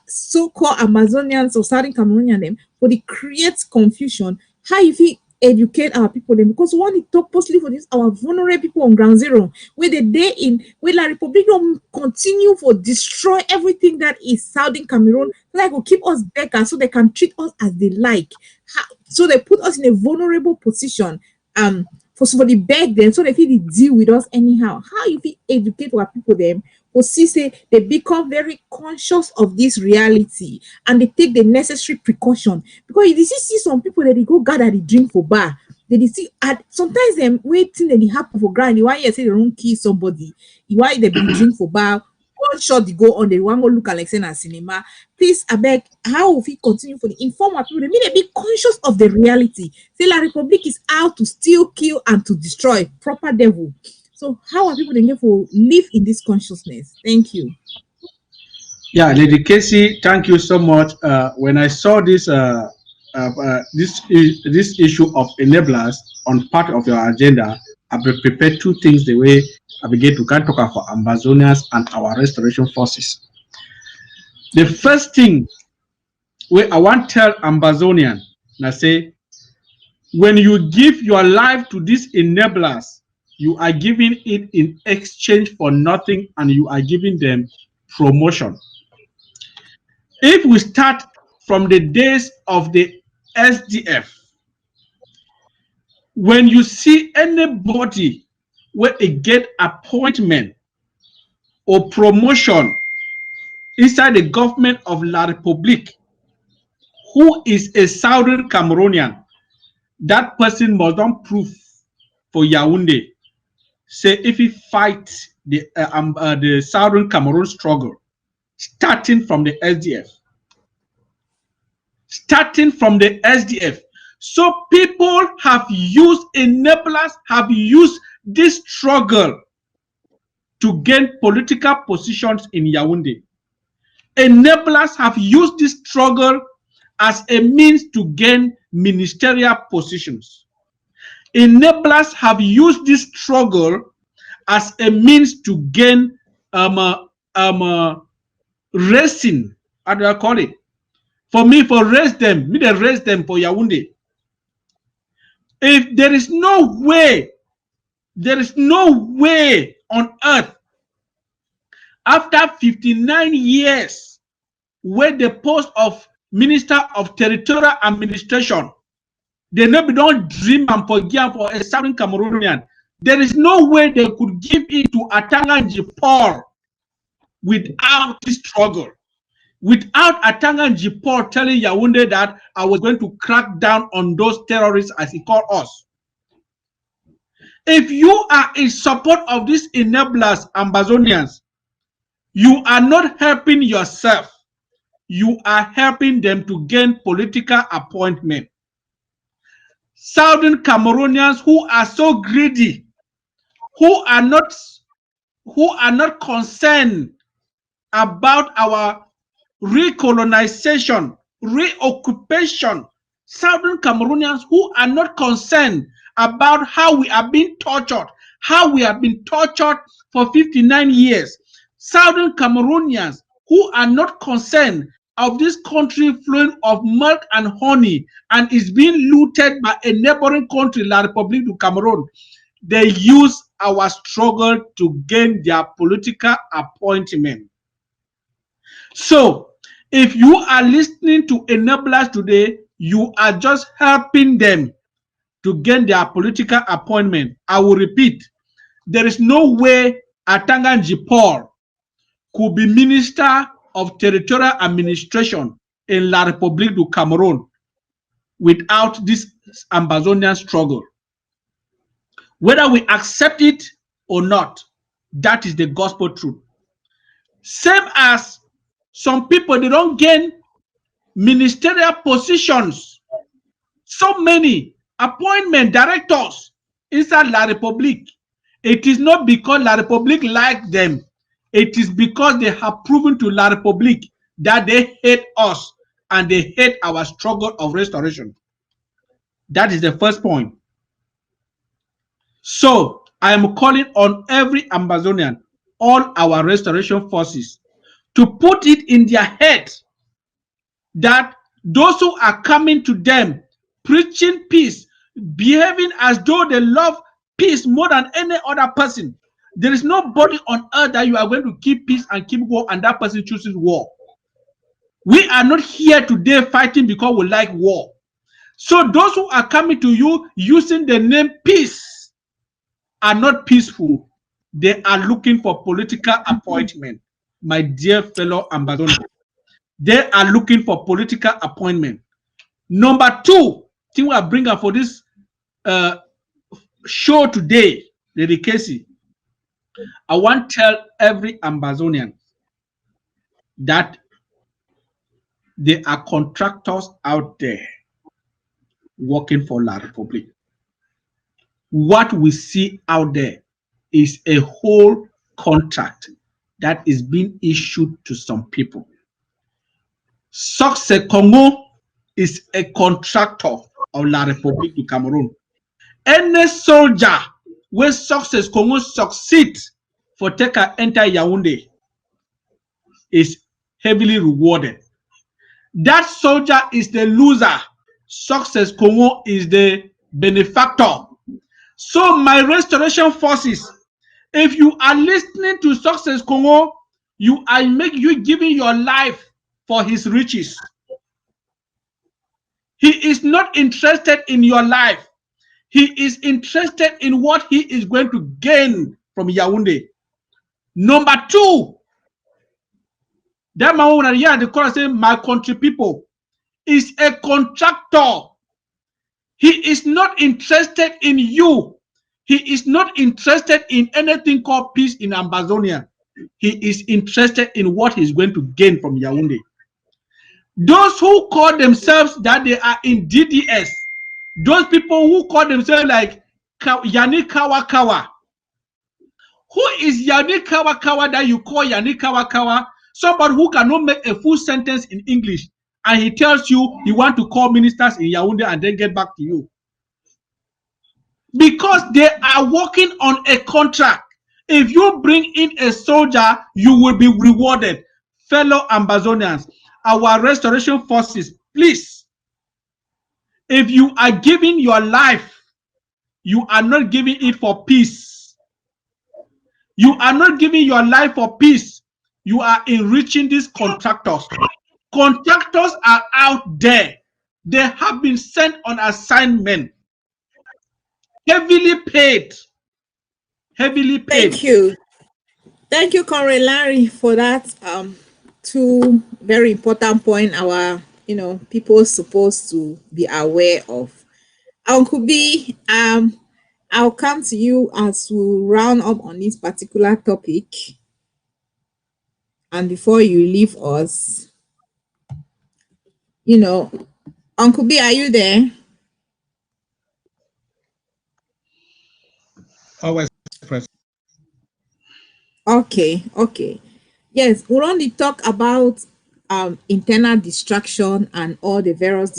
so-called Amazonians or Southern Cameroonian them for the create confusion. How if we educate our people then because one it talk mostly for this our vulnerable people on ground zero where the day in where La Republic don't continue for destroy everything that is Southern Cameroon so that will keep us back so they can treat us as they like. So they put us in a vulnerable position for somebody beg them so they feel they deal with us anyhow. How if we educate our people them or see say they become very conscious of this reality and they take the necessary precaution because you see some people that they go gather the drink for bar they see sometimes them waiting that they happen for ground. You want you say they don't kill somebody. You want they be drink for bar. One shot they go on. They want to go look at like saying a cinema. Please, I beg. How will we continue for the informal people? They mean they be conscious of the reality. Say La Republic is out to steal, kill, and to destroy. Proper devil. So how are people then for live in this consciousness? Thank you. Yeah, Lady Casey, thank you so much. When I saw this this issue of enablers on part of your agenda, I prepared 2 things the way I began to talk about for Ambazonians and our restoration forces. The first thing where I want to tell Ambazonian, and I say, when you give your life to these enablers, you are giving it in exchange for nothing, and you are giving them promotion. If we start from the days of the SDF, when you see anybody where it get appointment or promotion inside the government of La République, who is a Southern Cameroonian, that person must not prove for Yaoundé, say if he fight the Southern Cameroon struggle, starting from the SDF. Starting from the SDF. So people have used, enablers have used this struggle to gain political positions in Yaoundé. Enablers have used this struggle as a means to gain ministerial positions. Enablers have used this struggle as a means to gain racing, how do I call it? For me, for raise them, me they raise them for Yaoundé. If there is no way on earth after 59 years where the post of Minister of Territorial Administration, they never don't dream and forgive for a Southern Cameroonian. There is no way they could give it to Atanga Jipor without this struggle. Without Atanga Jipor telling Yaoundé that I was going to crack down on those terrorists, as he called us. If you are in support of these enablers, Ambazonians, you are not helping yourself. You are helping them to gain political appointment. Southern Cameroonians who are so greedy, who are not concerned about our recolonization, reoccupation. Southern Cameroonians who are not concerned about how we are being tortured, how we have been tortured for 59 years. Southern Cameroonians who are not concerned of this country flowing of milk and honey and is being looted by a neighboring country, La République du Cameroon. They use our struggle to gain their political appointment. So, if you are listening to enablers today, you are just helping them to gain their political appointment. I will repeat, there is no way Atanga Jipor could be Minister of Territorial Administration in La République du Cameroon without this Ambazonian struggle. Whether we accept it or not, that is the gospel truth. Same as some people, they don't gain ministerial positions. So many appointment directors inside La République. It is not because La République like them. It is because they have proven to La République that they hate us and they hate our struggle of restoration. That is the first point. So I am calling on every Ambazonian, all our restoration forces, to put it in their head that those who are coming to them, preaching peace, behaving as though they love peace more than any other person. There is nobody on earth that you are going to keep peace and keep war and that person chooses war. We are not here today fighting because we like war. So those who are coming to you using the name peace are not peaceful. They are looking for political appointment, my dear fellow Ambazonians. They are looking for political appointment. Number two thing we are bringing for this show today, Lady Casey, I want to tell every Ambazonian that there are contractors out there working for La République. What we see out there is a whole contract that is being issued to some people. Success Congo is a contractor of La République du Cameroon. Any soldier where Success Congo succeeds for take a enter Yaoundé is heavily rewarded. That soldier is the loser. Success Congo is the benefactor. So my restoration forces, if you are listening to Success Congo, you giving your life for his riches. He is not interested in your life. He is interested in what he is going to gain from Yaoundé. Number two, that man when I the chorus say, my country people, is a contractor. He is not interested in you. He is not interested in anything called peace in Ambazonia. He is interested in what he's going to gain from Yaoundé. Those who call themselves that they are in DDS, those people who call themselves like Yani Kawa Kawa. Who is Yani Kawa Kawa that you call Yani Kawa Kawa? Somebody who cannot make a full sentence in English, and he tells you he want to call ministers in Yaoundé and then get back to you. Because they are working on a contract. If you bring in a soldier, you will be rewarded. Fellow Ambazonians, our restoration forces, please, if you are giving your life, you are not giving it for peace. You are not giving your life for peace. You are enriching these contractors. Contractors are out there. They have been sent on assignment. Heavily paid. Heavily paid. Thank you. Thank you, Conrad Larry, for that two very important point our people supposed to be aware of. Uncle B, I'll come to you as we round up on this particular topic. And before you leave us, Uncle B, are you there? Always present. Okay. Yes, we'll only talk about internal distraction and all the various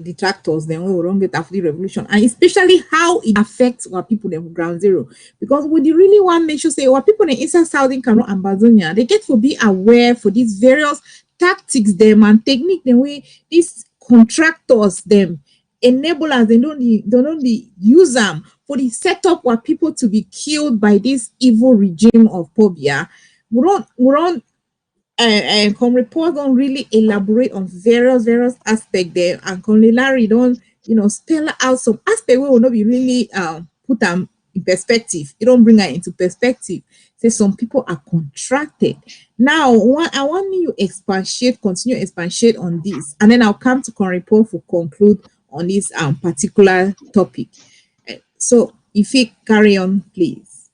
detractors then we will get after the revolution, and especially how it affects our people in ground zero. Because we really want to make sure say our people in inside southern Cameroon and Ambazonia, they get to be aware for these various tactics them and technique the way these contractors them enablers they don't only use them for the setup where people to be killed by this evil regime of Pobia. We don't come report don't really elaborate on various aspects there, and Conley Larry don't spell out some aspect where will not be really put them in perspective. You don't bring her into perspective. Say some people are contracted. Now I want you continue expatiate on this, and then I'll come to report for conclude on this particular topic. So if you carry on, please.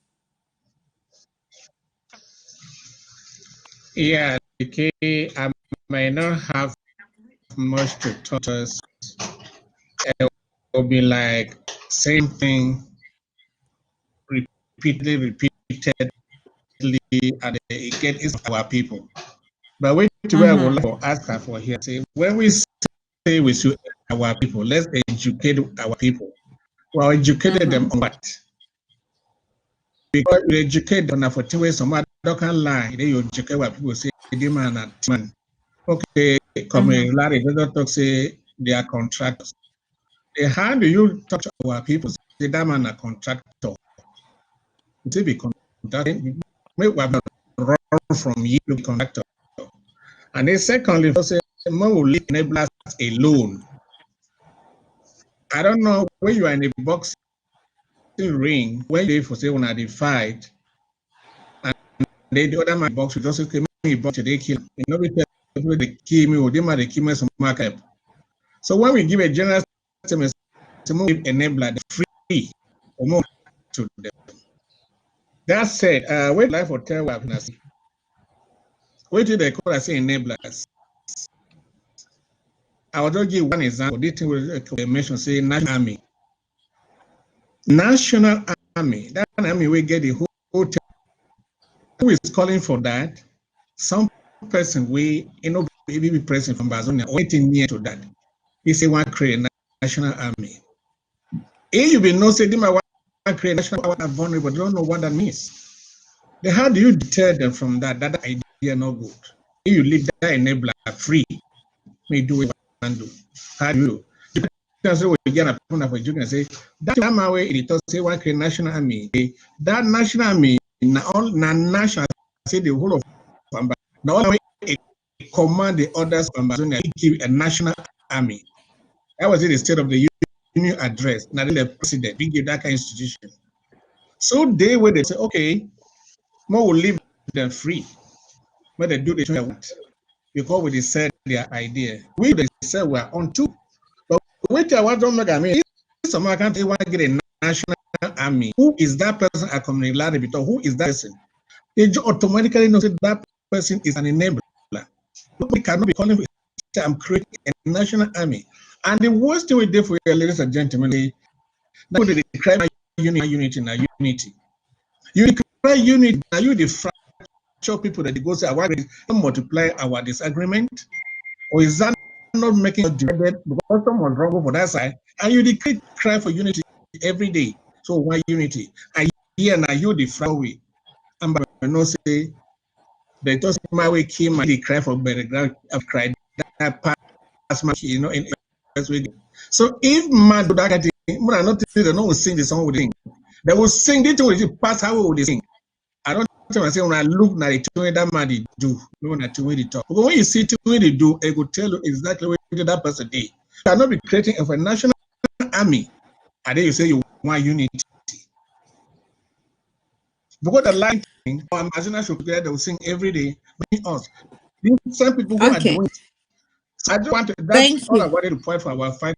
Yeah, okay. I may not have much to talk us. It will be like same thing repeatedly, and it gets our people. But wait to where I would like to ask her for here. Say, when we say we should our people, let's educate our people. Well, educated them on what? Because you educate them for two ways, some other can lie. Then you educate what people say, man. Okay, come Larry, doesn't talk say they are contractors. How do you talk to our people? Say that man a contractor. To be contracting, we have run from you to contractor. And then secondly, say man will enable us alone. I don't know when you are in a boxing ring, when you for say when they fight, and then the other man box with also came box they kill. You know, they kill me or they kill me some markup. So when we give a general statement, to move enabler the free or more to them. That said, wait life or tell what happens. Wait till they call us enablers. I will just give one example. This thing will mention say National Army. National Army, that army will get the whole time. Who is calling for that? Some person we be present from Ambazonia or anything near to that. He say one create National Army. If you be no say they might want to create national power are vulnerable, they don't know what that means. Then how do you deter them from that? That idea no good. If you leave that enabler free, may do what you can do. How do you we get a point of you can say that time away it does say one create national army. That national army all national say the whole of Amba. Now all way command the others of Ambazonia give a national army. That was in the State of the Union address. Now the president we give that kind of institution. So they where they say, okay, more will leave them free. But they do the thing they want. Because we said their idea. We they said we are on two. But wait I want to make I mean if someone can't want to get a national army, who is that person at community because who is that person? They automatically know that that person is an enabler. We cannot be calling I'm creating a national army. And the worst thing we did for you, ladies and gentlemen, they declare unity now unity. You declare unity, now you the fracture people that they go say, I want to multiply our disagreement, or is that not making us divided because someone's wrong for that side? And you declare cry for unity every day. So why unity? And here now you the fracture. And no say they just my way came and they cry for better ground of cry that pass my in first way. So if man do that thing, but I not they don't sing the song with the they will sing it with the pass how would they sing. I don't think I say when I look at the way that man they do, when I way they talk. But when you see the way they do, it will tell you exactly what that person did. You cannot be creating a national army, and then you say you want unity. Because the line thing, or Ambazonia should be there, they will sing every day, us. These same people who are doing it. So I just want to, that's all I wanted to point for our fight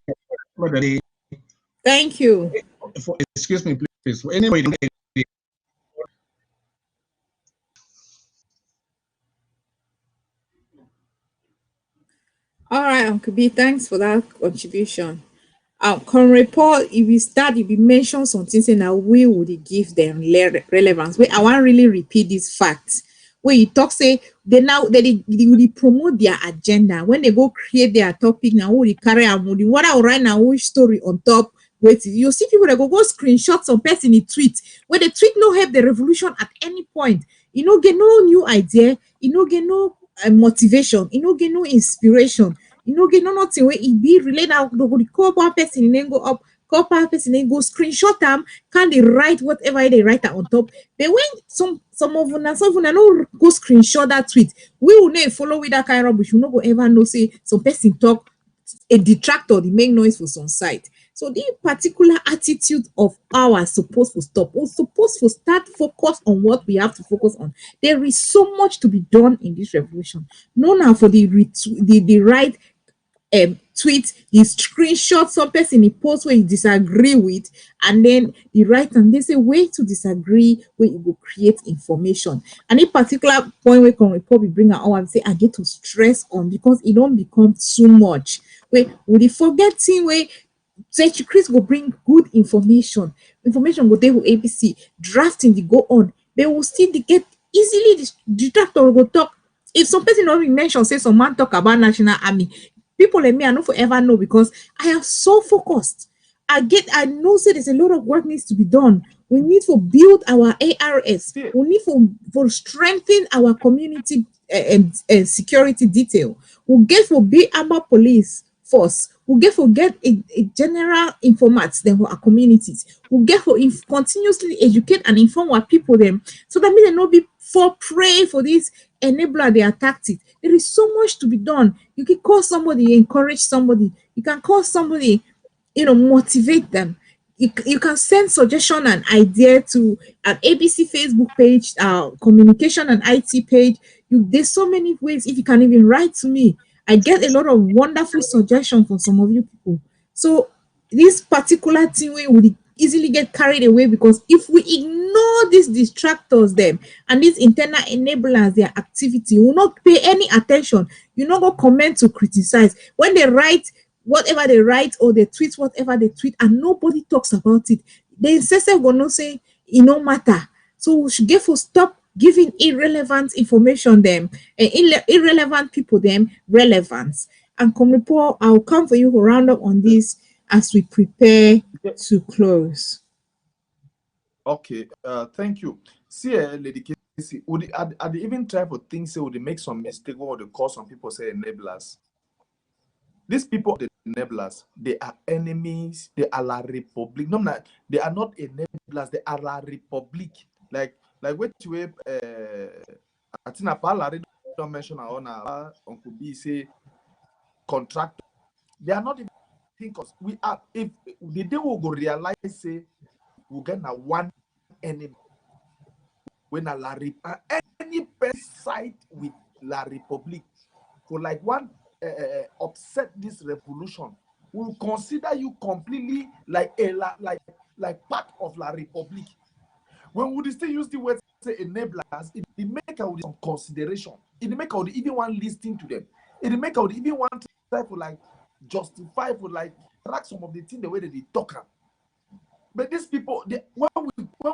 for the day. Thank you. Excuse me, please. For anybody. All right, Uncle B, thanks for that contribution. Con report, if we start, if we mention something saying now we would give them relevance. Wait, I want to really repeat these facts. Where you talk say they now they will promote their agenda when they go create their topic now. Will carry a mood? What I will write now? Which story on top? Wait, you see people that go screenshot some person in tweet where the tweet no help the revolution at any point. You know, get no new idea. You know, get no motivation. You know, get no inspiration. You know, get no nothing where it be related out. They call one person and then go up, call one person and go screenshot them. Can they write whatever they write on top? But when some of them no go screenshot that tweet, we will not follow with that kind of rubbish. We no go ever know say some person talk a detractor, the make noise for some site. So the particular attitude of ours supposed to stop. We're supposed to start focus on what we have to focus on. There is so much to be done in this revolution. No now for the right tweet, the screenshot some person in post where you disagree with, and then the right and they say way to disagree where you will create information. And a particular point where can report we bring out and say I get to stress on because it don't become too much. Where would you forgetting where say Chris go bring good information go there with ABC drafting the go on they will still get easily the detractor will talk if some person don't even mention say some man talk about national army people like me I don't forever know because I am so focused I know say there's a lot of work needs to be done. We need to build our ARS. We need for strengthen our community security detail. We get for be Amba police force. We get for get a general informats then for our communities. We get for continuously educate and inform our people them so that means they not be for prey for this enabler they attacked it. There is so much to be done. You can call somebody, encourage somebody. You can call somebody, motivate them. You can send suggestion and idea to an ABC Facebook page, communication and IT page. There's so many ways. If you can even write to me, I get a lot of wonderful suggestions from some of you people. So this particular thing we would easily get carried away because if we ignore these distractors them and these internal enablers their activity, we will not pay any attention. You not go comment to criticize when they write whatever they write or they tweet whatever they tweet and nobody talks about it. The incessant will not say it no matter. So we should get for stop giving irrelevant information them and irrelevant people them relevance. And come report, I'll come for you to round up on this as we prepare to close. Okay, thank you. See, Lady Casey, are they even try for things say would they make some mistake or would they call some people say enablers? These people, the enablers, they are enemies. They are la republic. No, they are not enablers. They are la republic. Like what you I think Apala don't mention our Uncle B say contractors. They are not even thinkers. We are, if the day we go realize say we get a one enemy when a la any side with la republic for like one upset this revolution, will consider you completely like a like part of la republic. When we still use the word say enablers, it make out some consideration. It make out even one listening to them. It make out even one try for like justify for like track some of the things the way that they talk. But these people, when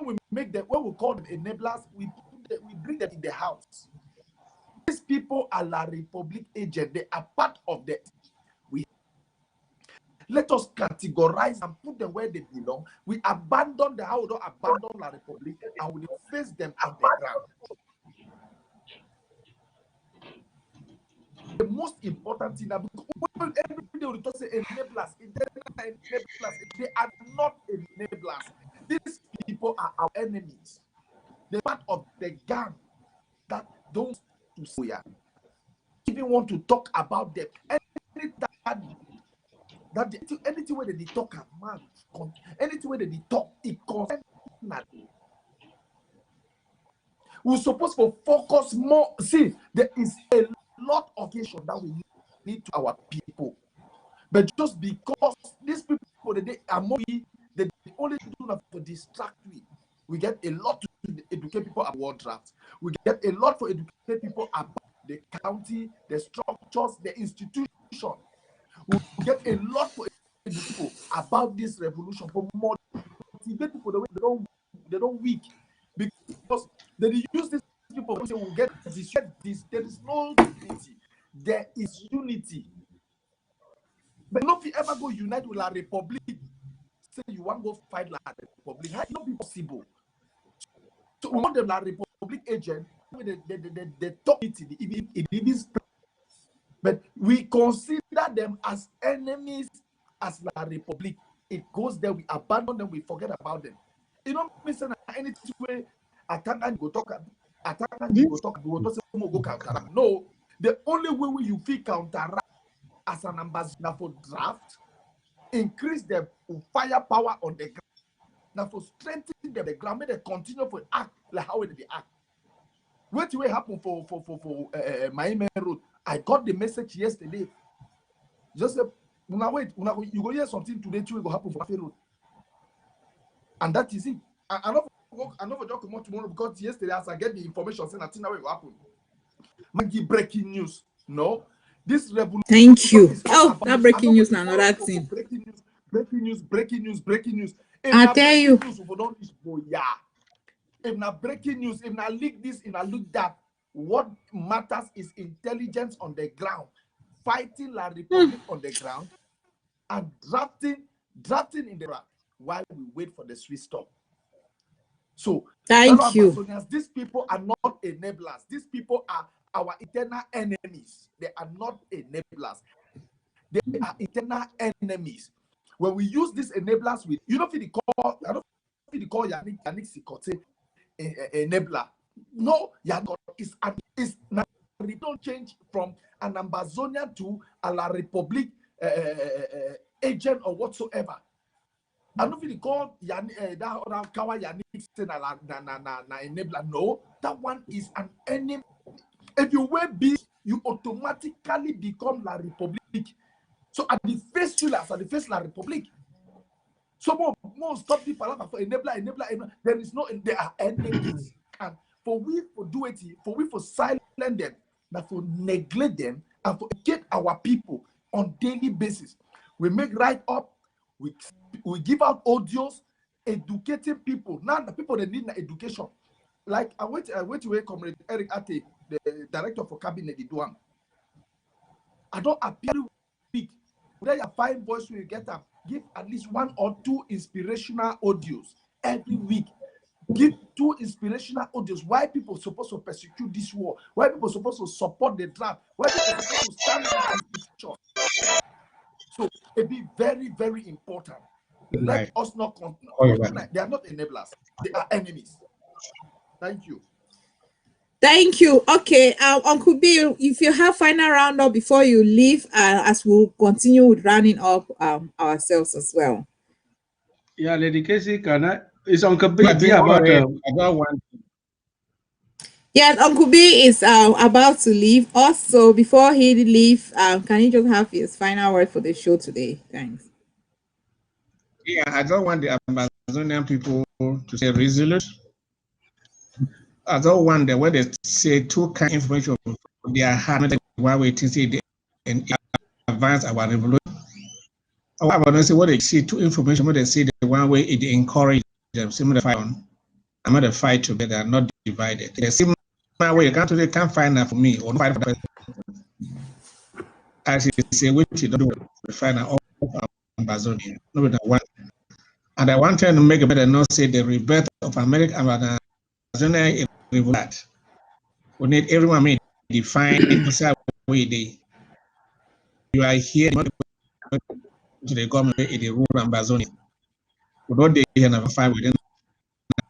we make them, when we call them enablers, we bring them in the house. These people are la republic agent. They are part of the. Let us categorize and put them where they belong. We abandon the house, we don't abandon la republic, and we face them on the ground. The most important thing, every day we talk say enablers, they are not enablers. These people are our enemies. They're part of the gang that don't to say. Even want to talk about them. Anything where they talk, man, anything where they talk, it concerns. We're supposed to focus more. See, there is a lot of occasion that we need to our people, but just because these people they are more, they only do that to distract we get a lot to educate people about war drafts. We get a lot for educate people about the county, the structures, the institution. We get a lot for educate people about this revolution, for motivate people the way they don't weak, because they use these people who say we'll get this. There is no unity. There is unity. But not if you ever go unite with la republic, say you want to go fight la republic, how it not be possible? So we want them la republic agent, they talk it even but we consider them as enemies as la republic. It goes there, we abandon them, we forget about them. You don't miss any way attack and go talk, we go counteract. No, the only way you feel counteract as an ambassador for draft, increase the firepower on the ground. Now for strengthening them, the ground, make they continue for act like how they act. What will happen for Miami Road? I got the message yesterday. Just say, now wait, you go hear something today, too, will happen for Miami Road. And that is it. I don't talk more tomorrow because yesterday, as I get the information, saying that will happen. Maggie breaking news. No. This revolution. Thank you. Oh, that breaking news now, another thing. Breaking news. I tell you. If not breaking news, if not leak this, if not leak that, what matters is intelligence on the ground, fighting la republic on the ground, and drafting in the ground while we wait for the Swiss stop. So, thank you. These people are not enablers. These people are our eternal enemies. They are not enablers. They are eternal enemies. When we use these enablers with, you know, I don't feel the call Yannick Sikote enabler. No, Yannick is not. We don't change from an Ambazonia to a La Republic agent or whatsoever. I don't feel the call Yannick that Kawa Yannick na enabler. No, that one is an enemy. If you wear B, you automatically become La Republic. So at the face Chulas, at the face La Republic. So more stop the palaver for enabler. There is no, they are enemies. And for we for do it, for we for silence them, that for neglect them, and for get our people on daily basis. We make right up, we give out audios, educating people. Now the people they need education. Like I wait to wait Comrade Eric Ate, the director for cabinet, the Duan. I don't appear weak. Whether you find voice will get up, give at least 1 or 2 inspirational audios every week. Give 2 inspirational audios. Why people supposed to persecute this war? Why people supposed to support the draft? Why people supposed to stand with the institution? So it be very, very important. Let Right. us not they are not enablers, they are enemies. Thank you. Thank you. Okay, Uncle Bill, if you have final roundup before you leave, as we'll continue with rounding up ourselves as well. Yeah, Lady Casey, can I? Is Uncle I B think about about one. Yes, Uncle B is about to leave us. So before he leave, can you just have his final word for the show today? Thanks. Yeah, I don't want the Amazonian people to stay resolute. I don't want them when they say too kind information they are hard while waiting see the and advance our revolution. Or I want to say what they see too information when they say the one way it encourage them similar fight on. I'm not a fight together, not divided. The same way you can't find that for me or fight for the person. As you say, which you don't do find out all Ambazonia. No, that one. And I want to make a better not say the rebirth of America and Amazonia revolt. We need everyone made define inside way they you are here to the government in the rural Ambazonia. We don't they never fight within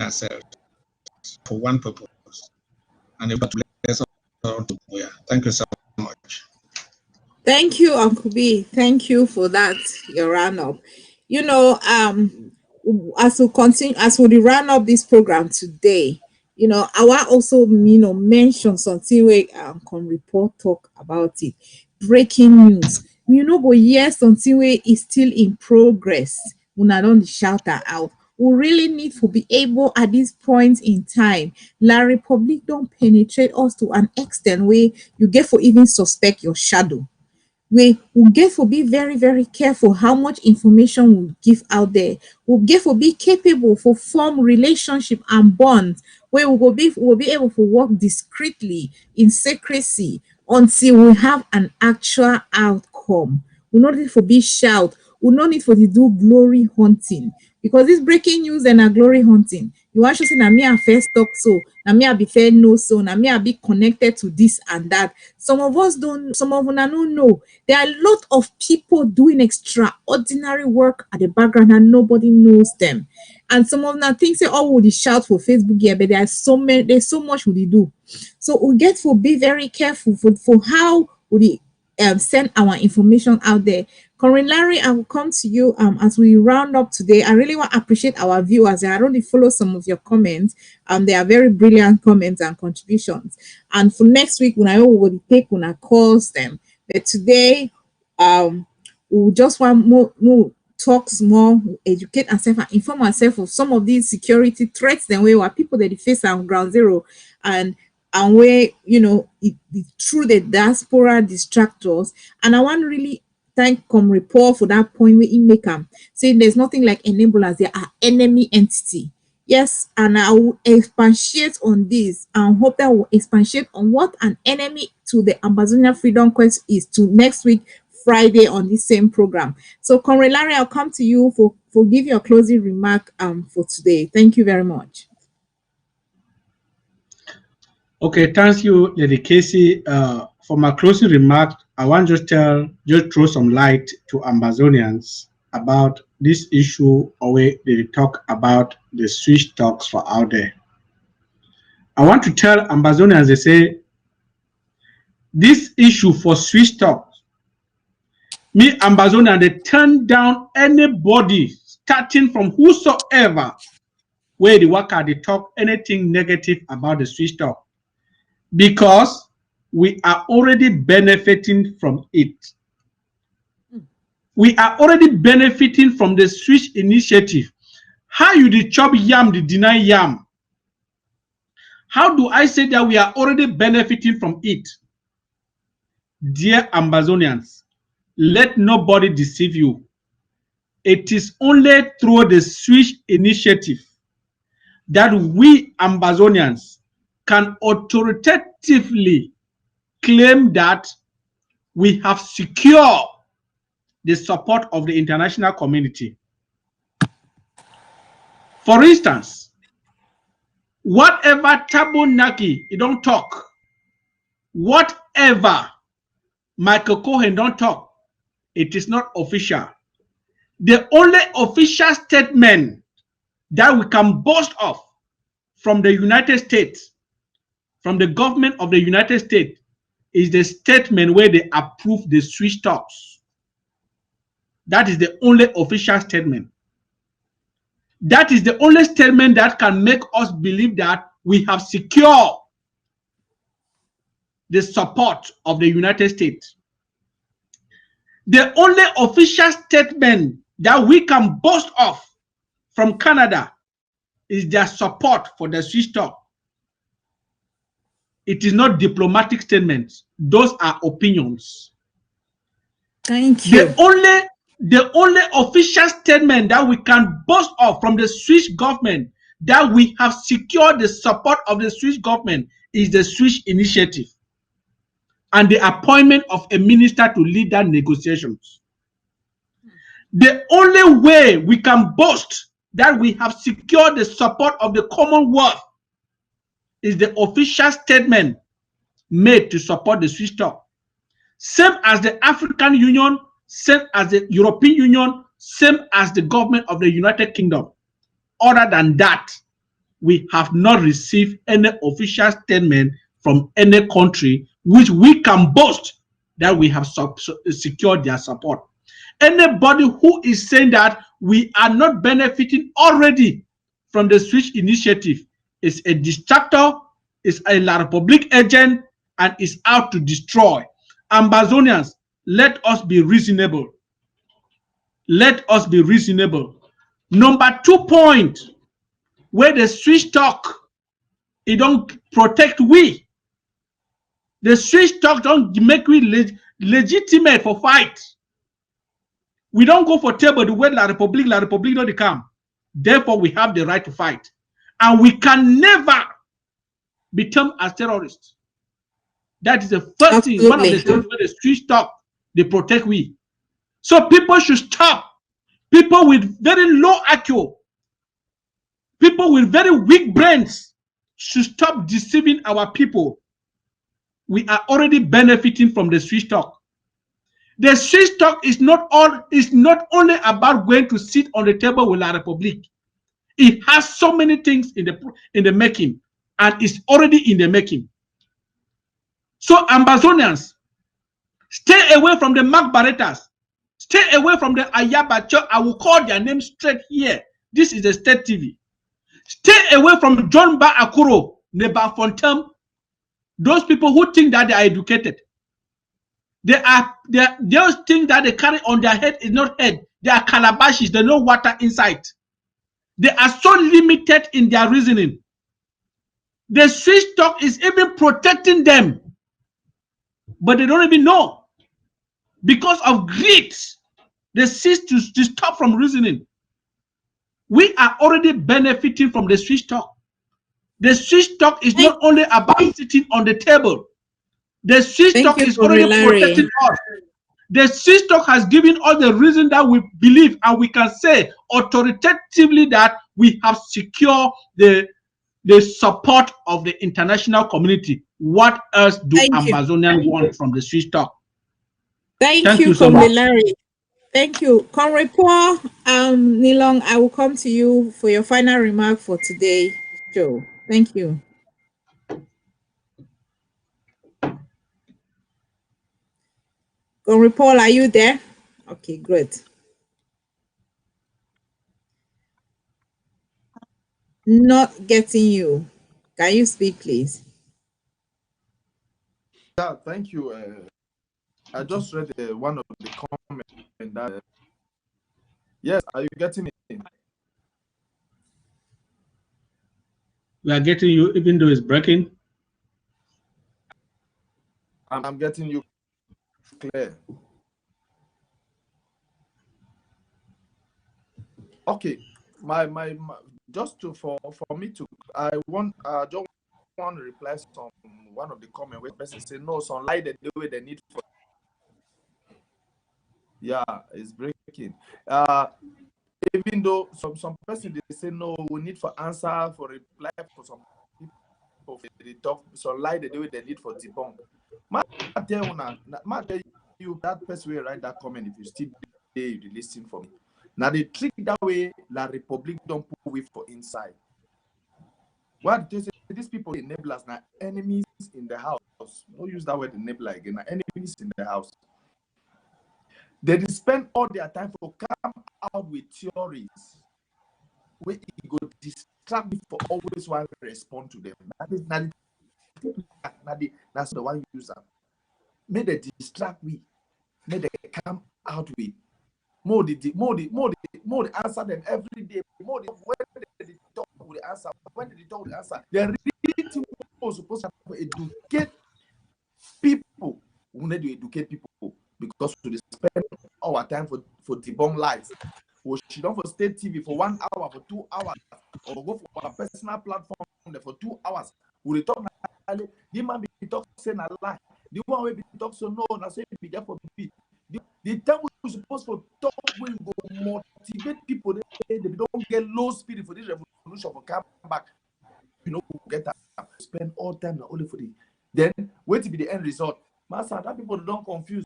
ourselves for one purpose. And able to let us all to thank you so much. Thank you, Uncle B. Thank you for that, your roundup. You know, as we continue, as we round up this program today, I want also, mention something where can report talk about it. Breaking news. But yes, something where is still in progress. Una don't shout that out. We really need to be able at this point in time. La Republic don't penetrate us to an extent where you get for even suspect your shadow. We will get for be very, very careful how much information we give out there. We'll get for be capable for form relationship and bonds where we'll be able to work discreetly in secrecy until we have an actual outcome. We no need for be shout. We no need for the do glory hunting. Because this breaking news and a glory hunting, you want to say na me I first talk so, na me I be fair no so, na me I be connected to this and that. Some of us don't, some of una don't know. There are a lot of people doing extraordinary work at the background and nobody knows them. And some of them think say, oh, would they shout for Facebook here, but there's so much would they do. So we get to be very careful for how we send our information out there. Corinne Larry, I will come to you as we round up today. I really want to appreciate our viewers. I already follow some of your comments. They are very brilliant comments and contributions. And for next week, when I will take when I calls them. But today, we just want more talks more, educate ourselves and inform ourselves of some of these security threats. Then we were people that they face on ground zero and where through the diaspora detractors. And I want to really thank Report for that point where he make them saying there's nothing like enablers, they are enemy entity. Yes, and I will expatiate on this and hope that will expatiate on what an enemy to the Ambazonia Freedom Quest is to next week, Friday, on this same program. So, Conrad Larry, I'll come to you for give your closing remark for today. Thank you very much. Okay, thank you, Lady Casey. For my closing remark, I want to just throw some light to Ambazonians about this issue or where they talk about the switch talks for out there. I want to tell Ambazonians, they say, this issue for switch talks, me, Ambazonian, they turn down anybody, starting from whosoever, where the worker, they talk anything negative about the switch talk, because we are already benefiting from it. We are already benefiting from the switch initiative. How you the chop yam, the deny yam? How do I say that we are already benefiting from it? Dear Ambazonians, let nobody deceive you. It is only through the switch initiative that we Ambazonians can authoritatively claim that we have secured the support of the international community. For instance, whatever Tabu Naki don't talk, whatever Michael Cohen don't talk, It is not official. The only official statement that we can boast of from the United States, from the government of the United States, is the statement where they approve the switch talks. That is the only official statement. That is the only statement that can make us believe that we have secured the support of the United States. The only official statement that we can boast of from Canada is their support for the switch talk. It is not diplomatic statements. Those are opinions. Thank you. The only official statement that we can boast of from the Swiss government that we have secured the support of the Swiss government is the Swiss initiative and the appointment of a minister to lead that negotiations. The only way we can boast that we have secured the support of the Commonwealth is the official statement made to support the Swiss talk. Same as the African Union, same as the European Union, same as the government of the United Kingdom. Other than that, we have not received any official statement from any country which we can boast that we have secured their support. Anybody who is saying that we are not benefiting already from the Switch initiative is a detractor, is a La Republique agent, and is out to destroy. Ambazonians, let us be reasonable. Let us be reasonable. Number 2 point, where the Switch talk, it don't protect we. The Switch talk don't make we legitimate for fight. We don't go for table the way La Republique don't come. Therefore, we have the right to fight. And we can never be termed as terrorists. That is the first thing, one of the things where the Switch talk, they protect we. So people should stop. People with very low IQ, people with very weak brains should stop deceiving our people. We are already benefiting from the Switch talk. The Switch talk is not only about going to sit on the table with La Republique. It has so many things in the making, and it's already in the making. So Ambazonians, stay away from the Mark Barrettas. Stay away from the Ayabacho. I will call their name straight here. This is the State TV. Stay away from John Ba Akuro, Neba Fontem. Those people who think that they are educated. Those things that they carry on their head is not head. They are calabashes. There's no water inside. They are so limited in their reasoning. The Swiss talk is even protecting them, but they don't even know. Because of greed, they cease to stop from reasoning. We are already benefiting from the Swiss talk. The Swiss talk is not only about sitting on the table. The Swiss talk is already protecting us. The Swiss talk has given us the reason that we believe, and we can say authoritatively that we have secured the support of the international community. What else do Ambazonians want from the Swiss talk? Thank you so much. Thank you. Conreport, Nilong, I will come to you for your final remark for today's show. Thank you. Conreport, are you there? Okay, great. Not getting you. Can you speak, please? Yeah, thank you. I just read one of the comments that. Yes, are you getting it? We are getting you, even though it's breaking. I'm getting you clear. Okay, my just to for me to I just want to reply to one of the comments where person say no, some lie the way they need for. Yeah, it's breaking. Even though some person they say no, we need for answer for reply for some people they talk some lie the way they need for debunk. you that person will write that comment if you still there, you listen for me. Now the trick that way, La Republic don't put with for inside. What they say, these people enablers now enemies in the house. Don't use that word enabler again. Now enemies in the house. They spend all their time for come out with theories where it go distract me for always want to respond to them. That's the one user. May they distract me. May they come out with more the answer them every day. More the when they talk with the answer. When they talk with the answer, they're really supposed to educate people. We need to educate people because we spend our time for debunk lies. We should don't for state TV for 1 hour, for 2 hours, or go for a personal platform for 2 hours. We talk the man be talk saying a lie. The one way be talk so no, na say be there for be. The time we supposed to talk when go motivate people, they don't get low spirit for this revolution for come back. You know, get that spend all time only for the then wait to be the end result. Master, that people don't confuse.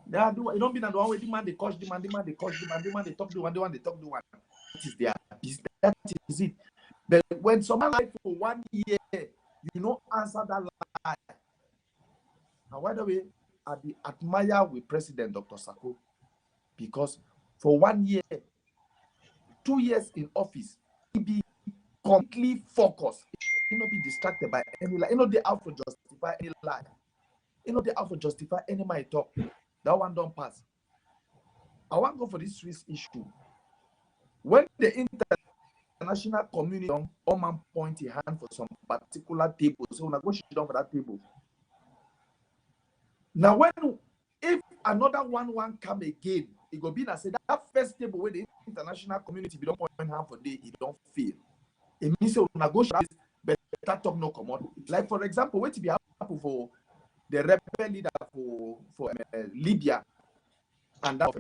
They are do it don't be that one way demand they coach demand they coach demand they talk the one they talk the one. That is their business. That is it. But when someone like for 1 year, you know answer that lie. Now, by the way, I admire with President Dr. Sako because for 1 year, 2 years in office, he be completely focused. He not be distracted by any lie. He not they out for justify any lie. He not they out for justify any my talk. That one don't pass. I want to go for this Swiss issue. When the international community all man point a hand for some particular table, so when I go sit down for that table. Now, if another one come again, it go be that say that first table where the international community be don't point hand for day, it don't fail. It means so when I go better talk no come on. Like for example, what to be happen for the rebel leader for Libya and that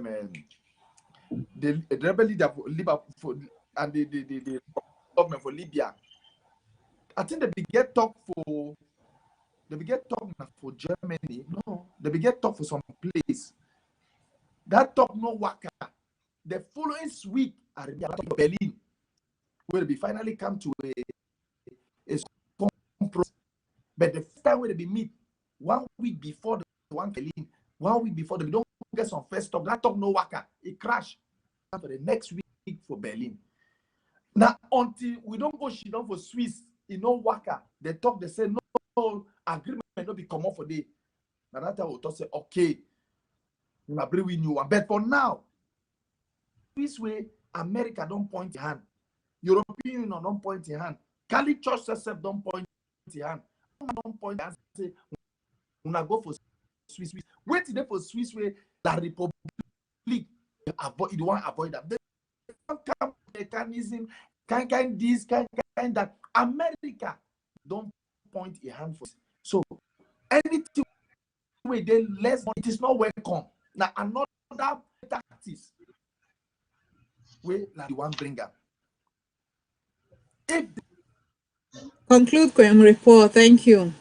the rebel leader for Libya and the government for Libya. I think they get talk for. They begin talk for Germany. No, they begin talk for some place. That talk no waka. The following week, I remember Berlin, where they finally come to a compromise. But the first time where they meet, 1 week before the one Berlin, 1 week before they don't get some first talk. That talk no waka. It crashed for the next week for Berlin. Now until we don't go shit down for Swiss, in no waka. They talk. They say no. Agreement not be common for day. Now that time will say, okay, we agree with you one. But for now, this way, America don't point the hand. European Union don't point the hand. Cali Church herself don't point the hand. Don't point the hand. Say, we not go for Swiss. Wait today for Swiss way. La Republic avoid. You want to avoid that. They don't come mechanism. Kind this, kind that. America don't point a hand for. So anything we they less, it is not welcome. Now another tactics we like the one bringer. If Conclude crime report. Thank you.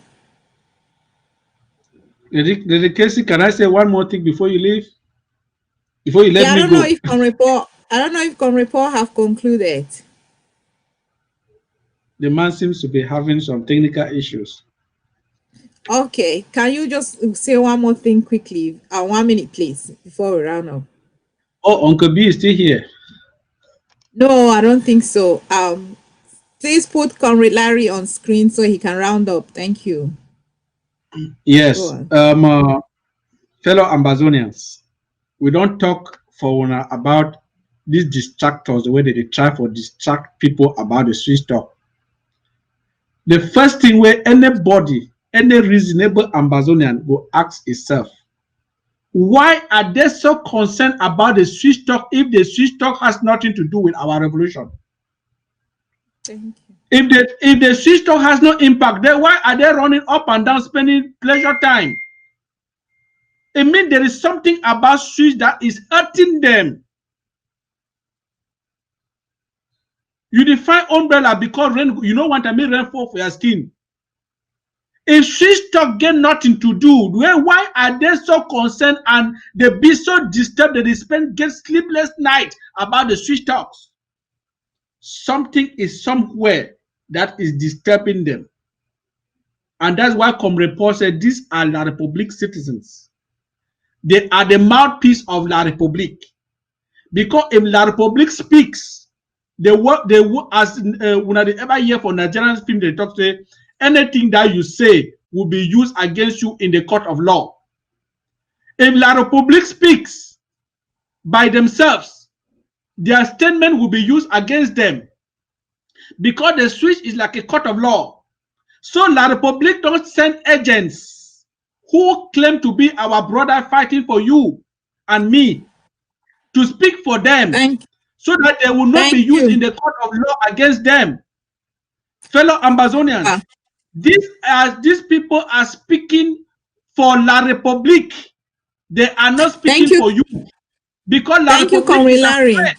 Lady Casey, can I say one more thing before you leave? Before you let Yeah, I me don't know go? if con report. I don't know if con report have concluded. The man seems to be having some technical issues. Okay, can you just say one more thing quickly? 1 minute, please, before we round up. Oh, Uncle B is still here. No, I don't think so. Please put Conrad Larry on screen so he can round up. Thank you. Go Yes. on. Fellow Ambazonians, we don't talk for one about these distractors, the way they try to distract people about the Swiss talk. The first thing where anybody, any reasonable Ambazonian will ask itself, why are they so concerned about the Swiss talk if the Swiss talk has nothing to do with our revolution? Thank you. If the Swiss talk has no impact, then why are they running up and down spending pleasure time? It means there is something about Swiss that is hurting them. You define umbrella because rain, you know what I mean, rain fall for your skin. If Swiss talk get nothing to do, why are they so concerned and they be so disturbed that they get sleepless night about the Swiss talks? Something is somewhere that is disturbing them. And that's why Comrade Paul said these are La Republique citizens. They are the mouthpiece of La Republique. Because if La Republique speaks, they work as when they ever hear for Nigerian film, they talk say anything that you say will be used against you in the court of law. If La Republique speaks by themselves, their statement will be used against them. Because the Swiss is like a court of law. So La Republique don't send agents who claim to be our brother fighting for you and me to speak for them so that they will not be used in the court of law against them. Fellow Ambazonians, these people are speaking for La Republique. They are not speaking for you. Because La Republique is afraid.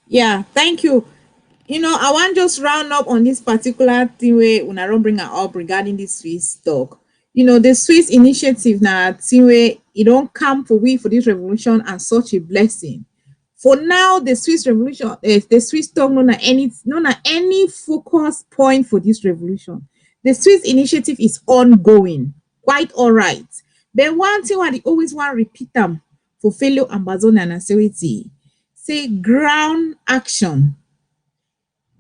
Yeah, thank you. You know, I want just round up on this particular thing where when I don't bring it up regarding the Swiss talk. You know, the Swiss initiative now, thing where it don't come for we for this revolution and such a blessing. For now, the Swiss revolution, the Swiss talk not any focus point for this revolution. The Swiss initiative is ongoing, quite all right. But one thing I always want to repeat them for fellow Ambazonia and say ground action.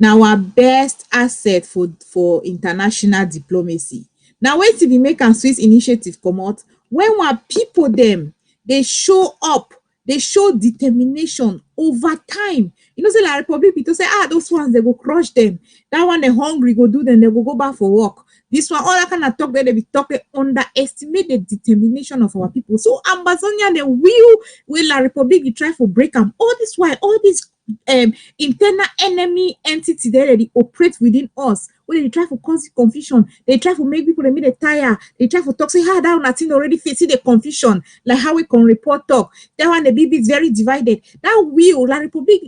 Now our best asset for international diplomacy. Now wait till we make a Swiss initiative come out when our people them they show up, they show determination over time. You know, say La Republic people say, those ones they go crush them. That one they hungry go do them, they will go back for work. This one, all that kind of talk that they be talking underestimate the determination of our people. So Ambazonia, the will La Republic be try to break them. All this while, all this internal enemy entity there they operate within us, where they try to cause confusion, they try to make people they meet a tire, they try to talk say that nothing already facing the confusion, like how we can report talk. That one the BB is very divided. That will La Republic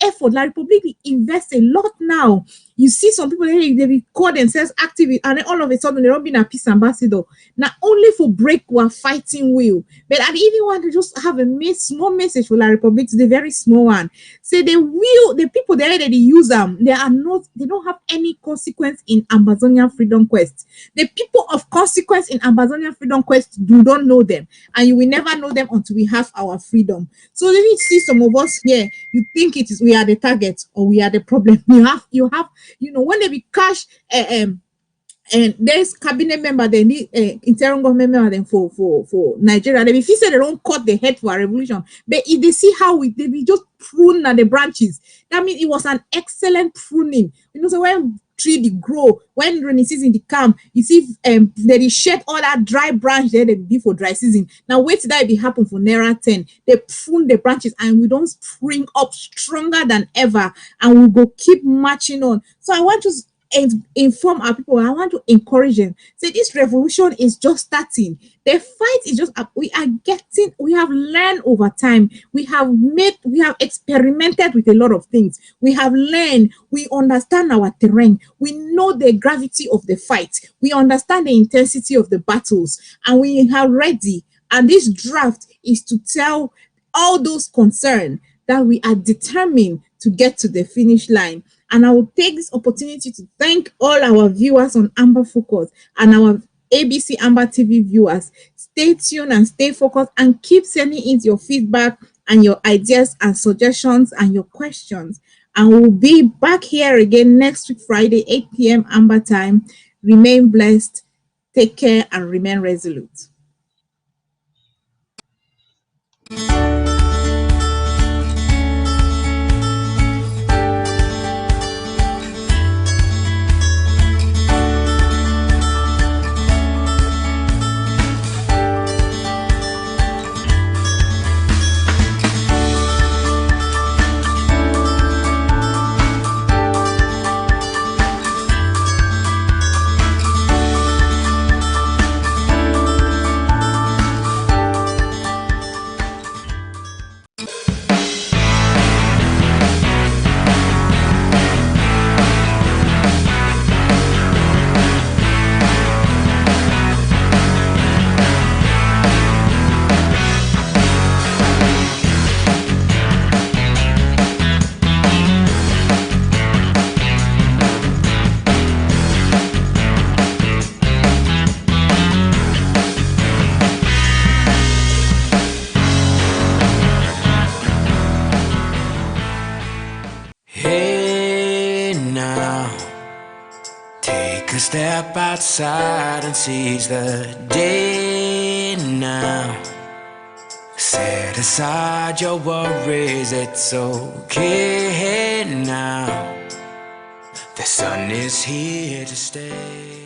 effort, La Republic invest a lot now. You see some people they call themselves activists and then all of a sudden they don't be a peace ambassador. Not only for break we're fighting will, but I even want to just have a small message for La Republic, the very small one. Say the people there that they use them, they don't have any consequence in Ambazonian freedom quest. The people of consequence in Ambazonian freedom quest do not know them, and you will never know them until we have our freedom. So if you see some of us here, you think we are the target or we are the problem. You have when they be cash and there's cabinet member, they need interim government member then for Nigeria. They feel say they don't cut the head for a revolution, but if they see how they be just prune at the branches, that means it was an excellent pruning. So when tree they grow, when rainy season they come, you see they shed all that dry branch there they be for dry season. Now wait till that be happen for Naira 10. They prune the branches and we don't spring up stronger than ever, and we go keep marching on. So I want to inform our people. I want to encourage them. Say this revolution is just starting. The fight is just up. We have learned over time. We have experimented with a lot of things. We have learned, we understand our terrain. We know the gravity of the fight. We understand the intensity of the battles, and we are ready. And this draft is to tell all those concerned that we are determined to get to the finish line. And I will take this opportunity to thank all our viewers on Amba Focus and our ABC Amba TV viewers. Stay tuned and stay focused and keep sending in your feedback and your ideas and suggestions and your questions. And we'll be back here again next week, Friday, 8 p.m. Amba time. Remain blessed, take care, and remain resolute. a step outside and seize the day now. Set aside your worries, it's okay now. The sun is here to stay.